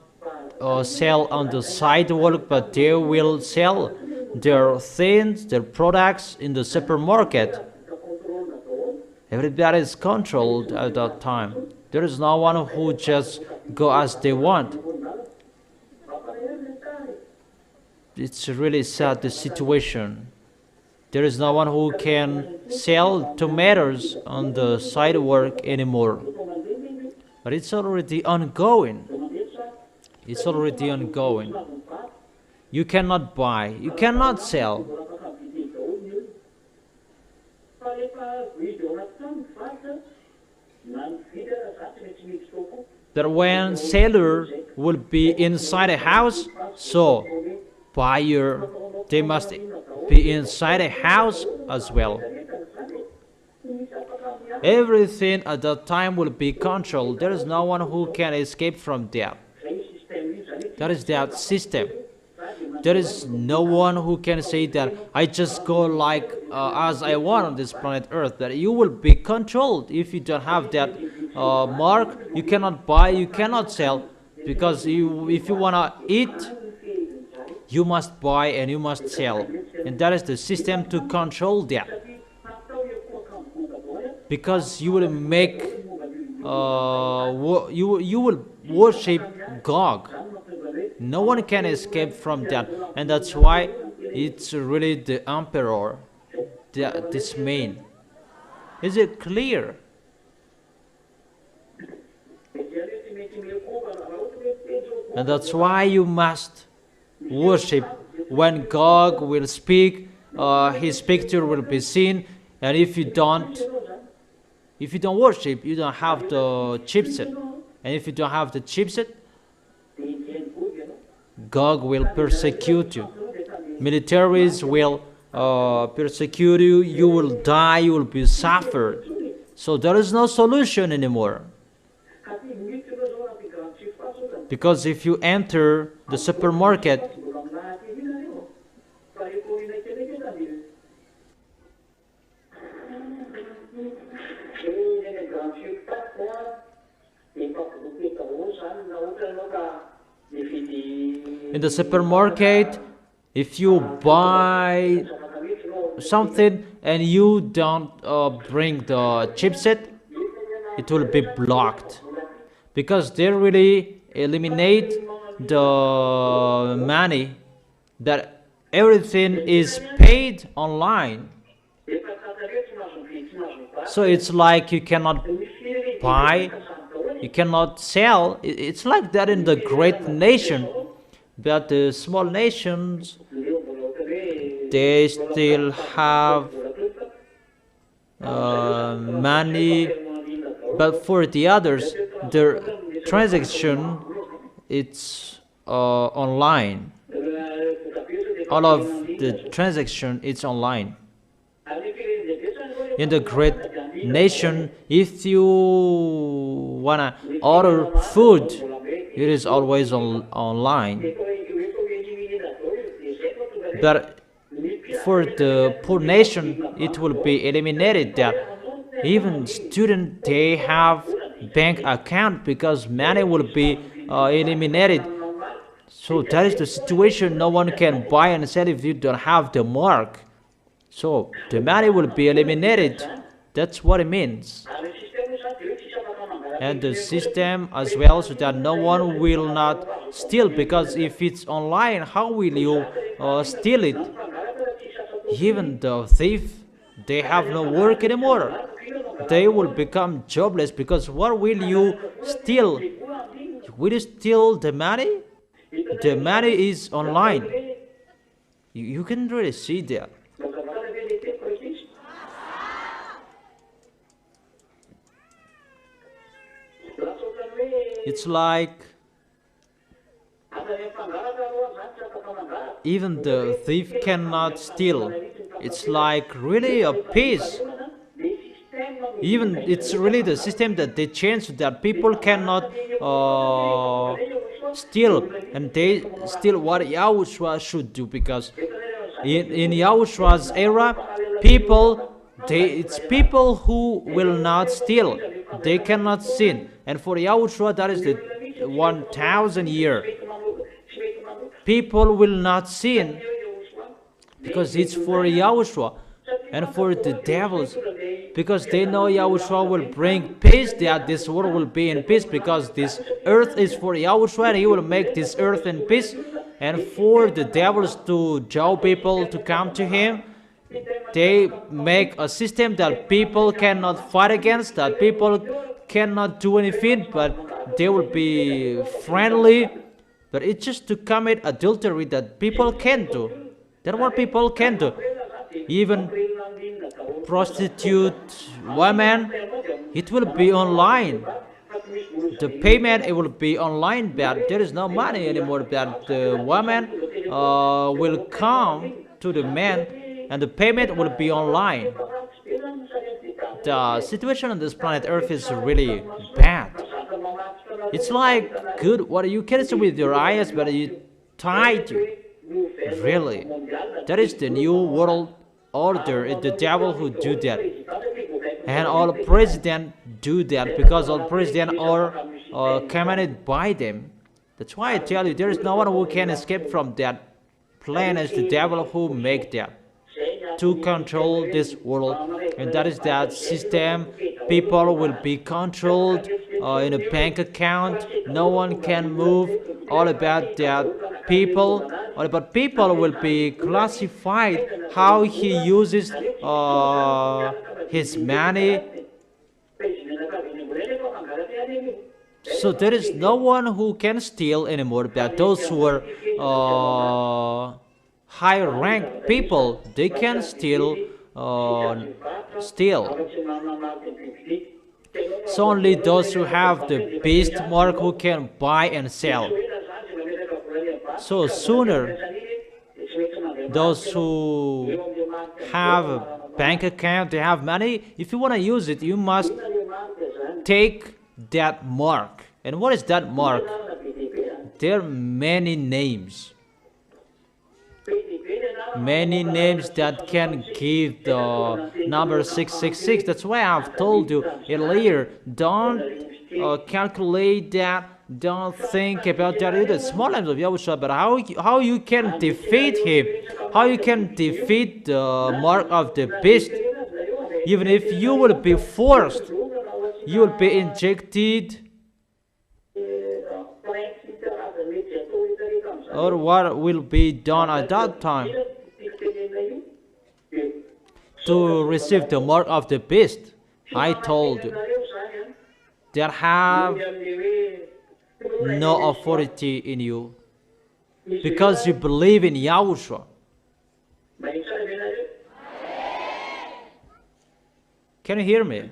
[SPEAKER 1] sell on the sidewalk, but they will sell their things, their products in the supermarket. Everybody is controlled at that time. There is no one who just go as they want. It's really sad, the situation. There is no one who can sell tomatoes on the sidewalk anymore. But it's already ongoing. It's already ongoing. You cannot buy, you cannot sell. That when seller will be inside a house, so buyer, they must be inside a house as well. Everything at that time will be controlled. There is no one who can escape from that. That is that system. There is no one who can say that I just go like as I want on this planet Earth. That you will be controlled if you don't have that mark. You cannot buy, you cannot sell, because if you wanna eat, you must buy and you must sell, and that is the system to control that. Because you will make you will worship God. No one can escape from that, and that's why it's really the emperor, this man. Is it clear? And that's why you must worship. When God will speak, his picture will be seen, and if you don't worship, you don't have the chipset, and if you don't have the chipset, God will persecute you. Militaries will persecute you. You will die. You will be suffered. So there is no solution anymore. Because if you enter the supermarket, in the supermarket, if you buy something and you don't bring the chipset, it will be blocked, because they really eliminate the money, that everything is paid online. So it's like you cannot buy, you cannot sell. It's like that in the great nation, but the small nations, they still have money, but for the others, their transaction, it's online. All of the transaction, it's online. In the great nation, if you wanna order food, it is always online. But for the poor nation, it will be eliminated that even students, they have bank account, because money will be eliminated. So that is the situation. No one can buy and sell if you don't have the mark. So the money will be eliminated. That's what it means. And the system as well, so that no one will not steal, because if it's online, how will you steal it? Even the thief, they have no work anymore. They will become jobless, because what will you steal? Will you steal the money? The money is online. You can really see that. It's like even the thief cannot steal. It's like really a peace. Even it's really the system that they changed, that people cannot steal, and they steal what Yahushua should do, because In Yahoshua's era, it's people who will not steal. They cannot sin. And for Yahushua, that is the 1,000 year. People will not sin because it's for Yahushua. And for the devils, because they know Yahushua will bring peace, that this world will be in peace, because this earth is for Yahushua and he will make this earth in peace. And for the devils to draw people to come to him, they make a system that people cannot fight against, that people cannot do anything, but they will be friendly. But it's just to commit adultery that people can do. That's what people can do. Even prostitute women, it will be online. The payment, it will be online, but there is no money anymore. But the woman will come to the man, and the payment will be online. The situation on this planet Earth is really bad. It's like good what you can see with your eyes, but you tied you. Really, that is the new world order. It's the devil who do that, and all presidents do that because all presidents are commanded by them. That's why I tell you, there is no one who can escape from that plan. As the devil who make that to control this world, and that is that system. People will be controlled in a bank account. No one can move. All about that people. All about people will be classified how he uses his money. So there is no one who can steal anymore. But those who are high-ranked people, they can steal. So only those who have the beast mark who can buy and sell. So sooner, those who have a bank account, they have money, if you want to use it, you must take that mark. And what is that mark? There are many names. Many names that can give the number 666. That's why I've told you earlier, don't calculate that, don't think about that. The small names of Yahushua, but how you can defeat him, how you can defeat the mark of the beast. Even if you will be forced, you will be injected, or what will be done at that time to receive the mark of the beast. I told you, they have no authority in you because you believe in Yahushua. Can you hear me?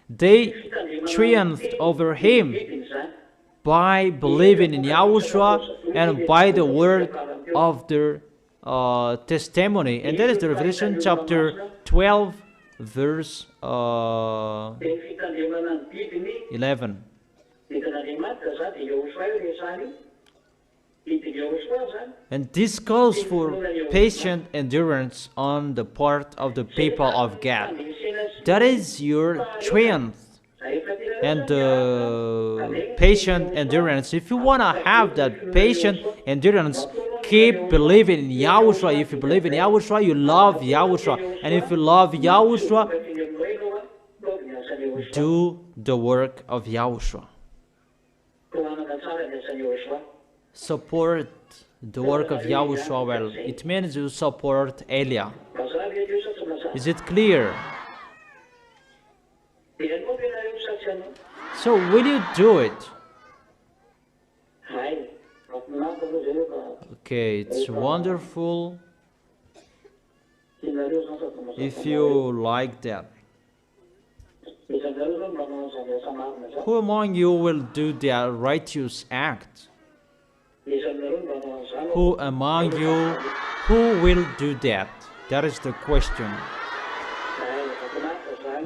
[SPEAKER 1] They triumphed over him by believing in Yahushua and by the word of their testimony. And that is the Revelation chapter 12, verse 11. And this calls for patient endurance on the part of the people of God. That is your triumph and patient endurance. If you want to have that patient endurance, keep believing in Yahushua. If you believe in Yahushua, you love Yahushua. And if you love Yahushua, do the work of Yahushua. Support the work of Yahushua well. It means you support Elia. Is it clear? So will you do it? Okay, it's wonderful if you like that. Who among you will do the righteous act? Who among you who will do that? That is the question.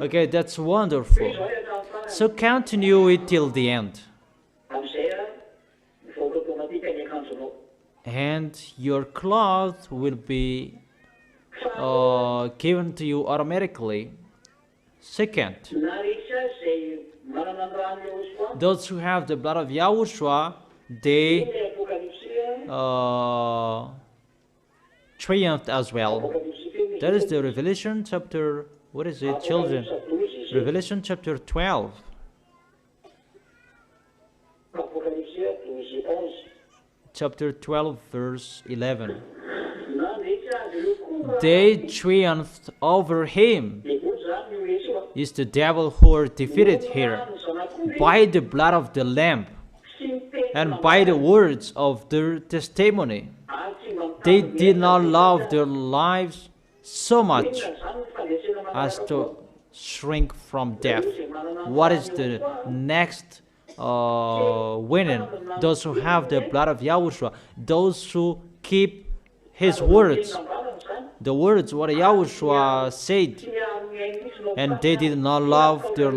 [SPEAKER 1] Okay, that's wonderful. So continue it till the end. And your cloth will be given to you automatically. Second, those who have the blood of Yahushua, they triumphed as well. That is the Revelation chapter, what is it, children? Revelation chapter 12. Chapter 12, verse 11. They triumphed over him. Is the devil who are defeated here by the blood of the Lamb and by the words of their testimony. They did not love their lives so much as to shrink from death. What is the next winning? Those who have the blood of Yahushua, those who keep his words, the words what Yahushua said, and they did not love their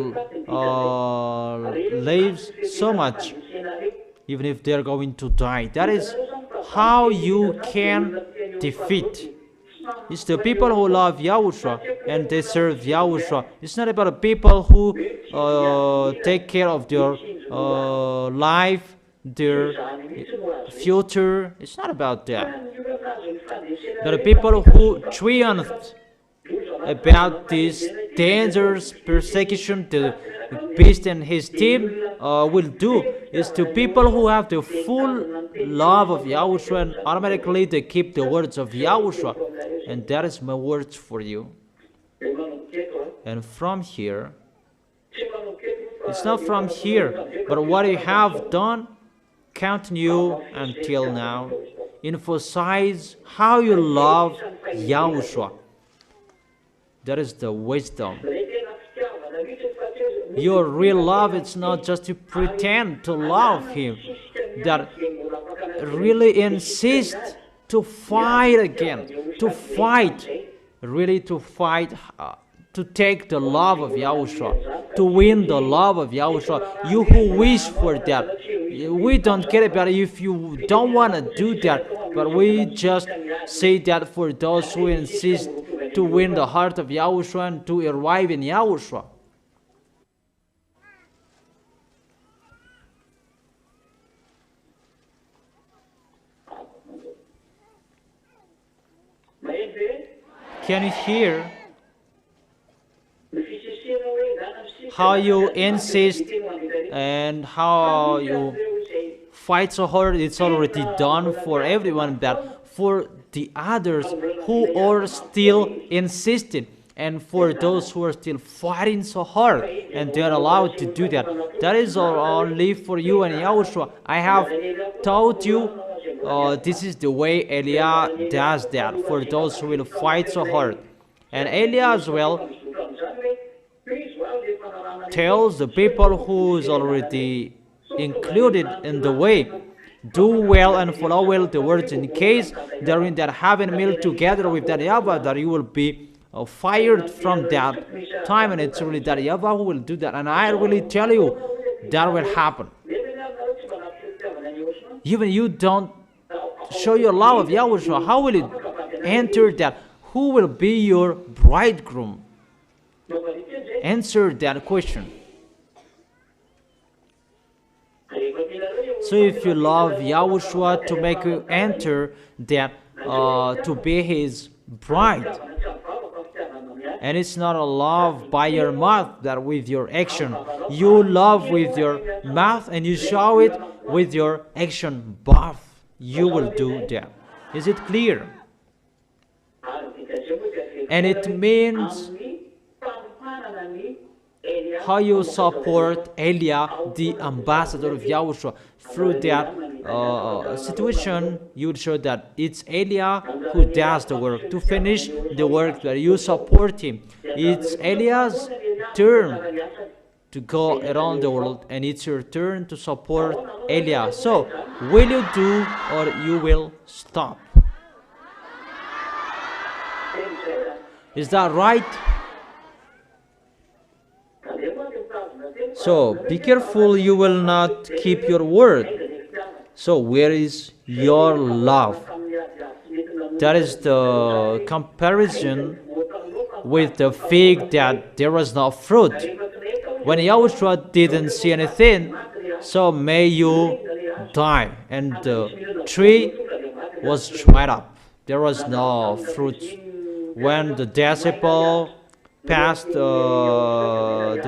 [SPEAKER 1] lives so much, even if they're going to die. That is how you can defeat. It's the people who love Yahushua and they serve Yahushua. It's not about the people who take care of their life, their future. It's not about that. But the people who triumphed about this dangerous persecution the beast and his team will do is to people who have the full love of Yahushua, and automatically they keep the words of Yahushua. And that is my words for you. And from here, it's not from here, but what you have done, continue until now. Emphasize how you love Yahushua. That is the wisdom. Your real love, it's not just to pretend to love him. That really insist to fight again, to fight, really to fight, to take the love of Yahushua, to win the love of Yahushua. You who wish for that, we don't care about it if you don't want to do that, but we just say that for those who insist to win the heart of Yahushua and to arrive in Yahushua. Can you hear how you insist and how you fight so hard? It's already done for everyone, but for the others who are still insisting, and for those who are still fighting so hard and they are allowed to do that, that is only for you and Yahushua. I have taught you this is the way Elia does that for those who will fight so hard. And Elia as well tells the people who is already included in the way, do well and follow well the words, in case they're in that having meal together with that YAHVAH, that you will be fired from that time. And it's really that YAHVAH who will do that. And I really tell you, that will happen. Even you don't show your love of Yahushua, how will it enter that? Who will be your bridegroom? Answer that question. So if you love Yahushua to make you enter that, to be his bride, and it's not a love by your mouth, that with your action. You love with your mouth and you show it with your action. Both you will do that. Is it clear? And it means how you support Elia, the ambassador of Yahushua. Through that situation, you would show that it's Elia who does the work, to finish the work that you support him. It's Elia's turn to go around the world, and it's your turn to support Elia. So, will you do or you will stop? Is that right? So be careful you will not keep your word. So where is your love? That is the comparison with the fig that there was no fruit. When Yahushua didn't see anything, so may you die. And the tree was dried up. There was no fruit. When the disciple passed the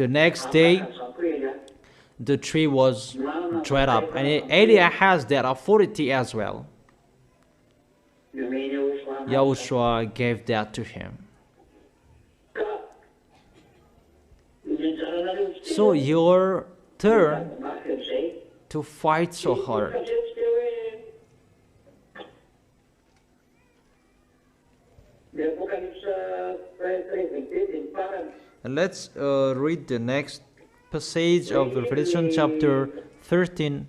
[SPEAKER 1] next day, the tree was dried up. And Eliah has that authority as well. Yahushua gave that to him. So your turn to fight so hard. And let's read the next passage of Revelation chapter 13.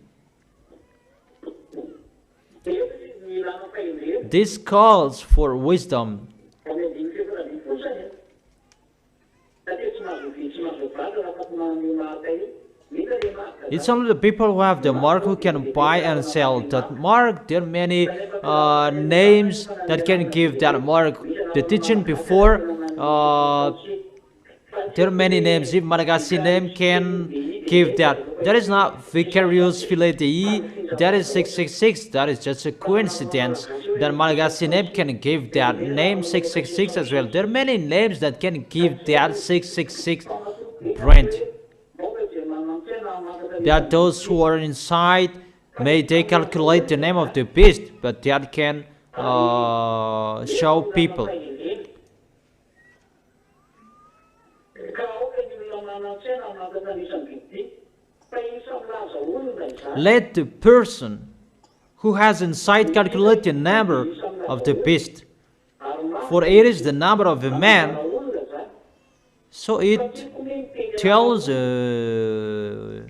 [SPEAKER 1] This calls for wisdom. It's only the people who have the mark who can buy and sell that mark. There are many names that can give that mark. The teaching before, there are many names. If Malagasy name can give that. That is not vicarious philatei. That is 666. That is just a coincidence that Malagasy name can give that name 666 as well. There are many names that can give that 666 brand. That those who are inside may they calculate the name of the beast, but that can show people. Let the person who has insight calculate the number of the beast, for it is the number of a man. So it tells a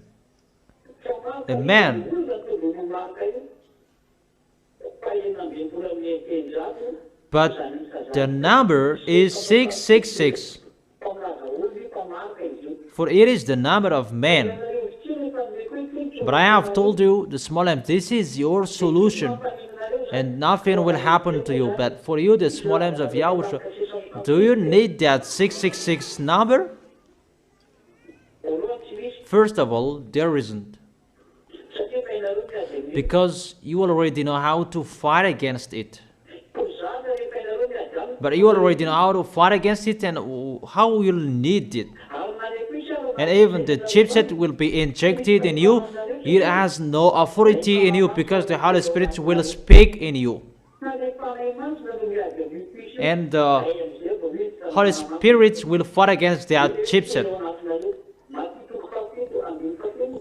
[SPEAKER 1] man. But the number is 666. For it is the number of men. But I have told you, the small m, this is your solution, and nothing will happen to you. But for you, the small m's of Yahushua, do you need that 666 number? First of all, there isn't. Because you already know how to fight against it. But you already know how to fight against it and how you'll need it. And even the chipset will be injected in you. It has no authority in you because the Holy Spirit will speak in you. And the Holy Spirit will fight against that chipset.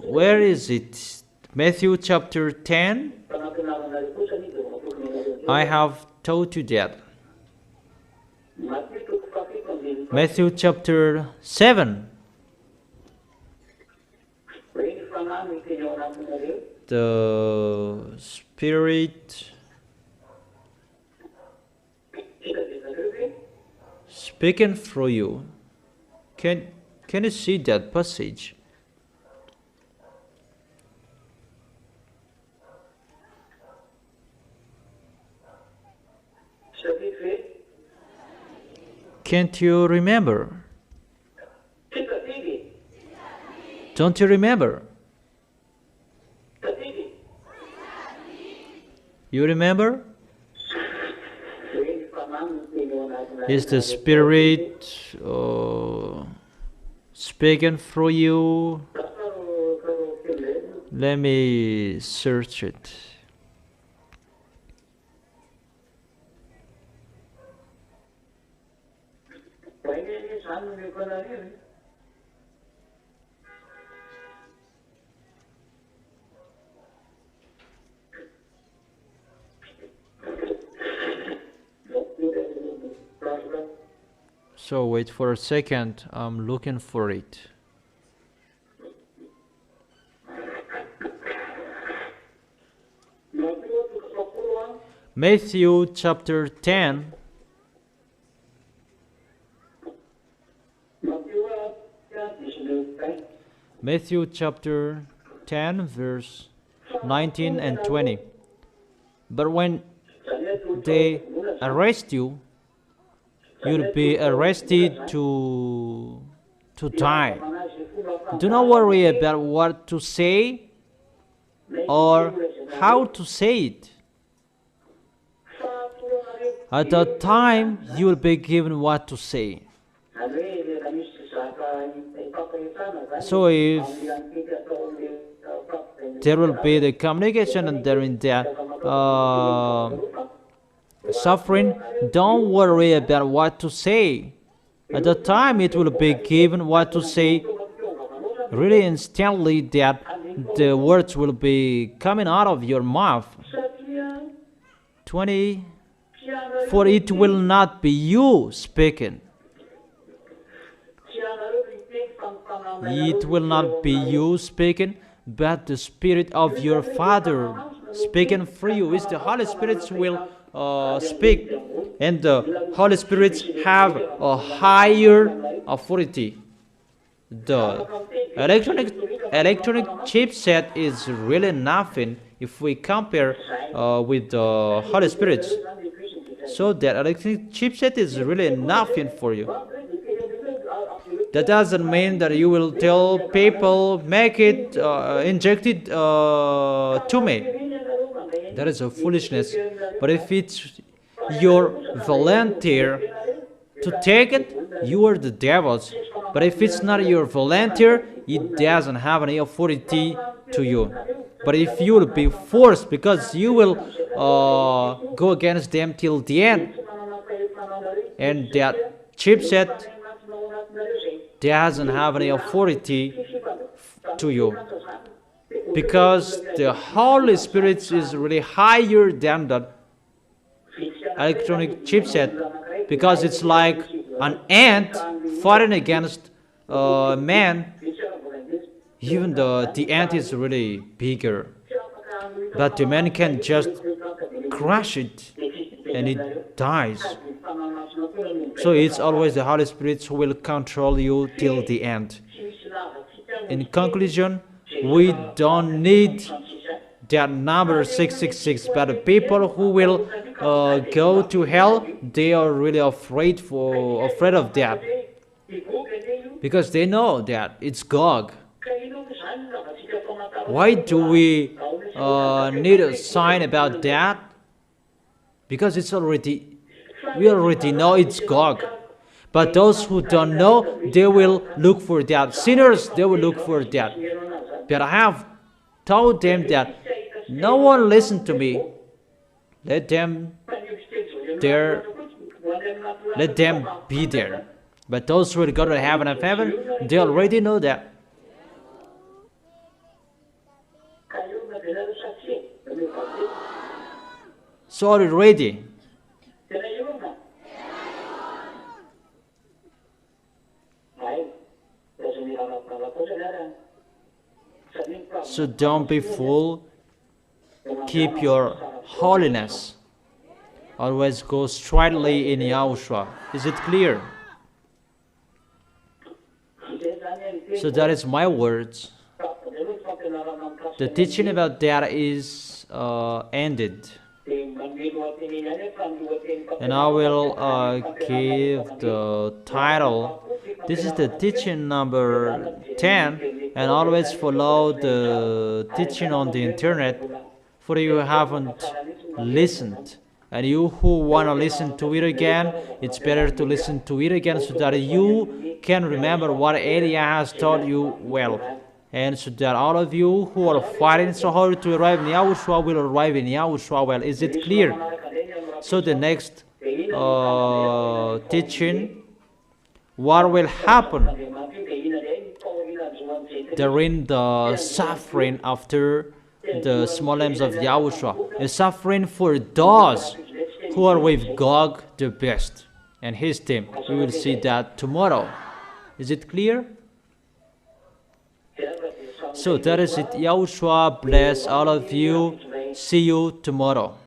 [SPEAKER 1] Where is it? Matthew chapter 10. I have told you that. Matthew chapter 7. The Spirit speaking through you. Can you see that passage? Can't you remember? Don't you remember? You remember? Is the Spirit speaking through you? Let me search it. So wait for a second, I'm looking for it. Matthew chapter 10. Matthew chapter 10, verse 19 and 20. But when they arrest you, you'll be arrested to die. Do not worry about what to say or how to say it. At that time, you will be given what to say. So if there will be the communication and there in that suffering, don't worry about what to say. At the time, it will be given what to say. Really instantly, that the words will be coming out of your mouth. 20. For it will not be you speaking. It will not be you speaking, but the Spirit of your Father speaking for you. It's the Holy Spirit will speak, and the Holy Spirit have a higher authority. The electronic chipset is really nothing if we compare with the Holy Spirit. So that electronic chipset is really nothing for you. That doesn't mean that you will tell people, make it, inject it to me. That is a foolishness. But if it's your volunteer to take it, you are the devil's. But if it's not your volunteer, it doesn't have any authority to you. But if you will be forced, because you will go against them till the end, and that chipset doesn't have any authority to you, because the Holy Spirit is really higher than the electronic chipset, because it's like an ant fighting against a man. Even the ant is really bigger, but the man can just crush it and it dies. So it's always the Holy Spirit who will control you till the end. In conclusion, we don't need that number 666, but the people who will go to hell, they are really afraid of that, because they know that it's Gog. Why do we need a sign about that? Because we already know it's Gog. But those who don't know, they will look for that. Sinners, they will look for that. But I have told them that no one listen to me. Let them be there. But those who will go to heaven of heaven, they already know that. So are you ready? So don't be fooled. Keep your holiness. Always go straightly in Yahushua. Is it clear? So that is my words. The teaching about that is ended. And I will give the title. This is the teaching number 10, and always follow the teaching on the internet, for you haven't listened. And you who want to listen to it again, it's better to listen to it again so that you can remember what Elia has taught you well. And so that all of you who are fighting so hard to arrive in Yahushua will arrive in Yahushua well. Is it clear? So the next teaching, what will happen during the suffering after the small names of Yahushua? A suffering for those who are with Gog the best and his team. We will see that tomorrow. Is it clear? So that is it. Yahushua bless all of you. See you tomorrow.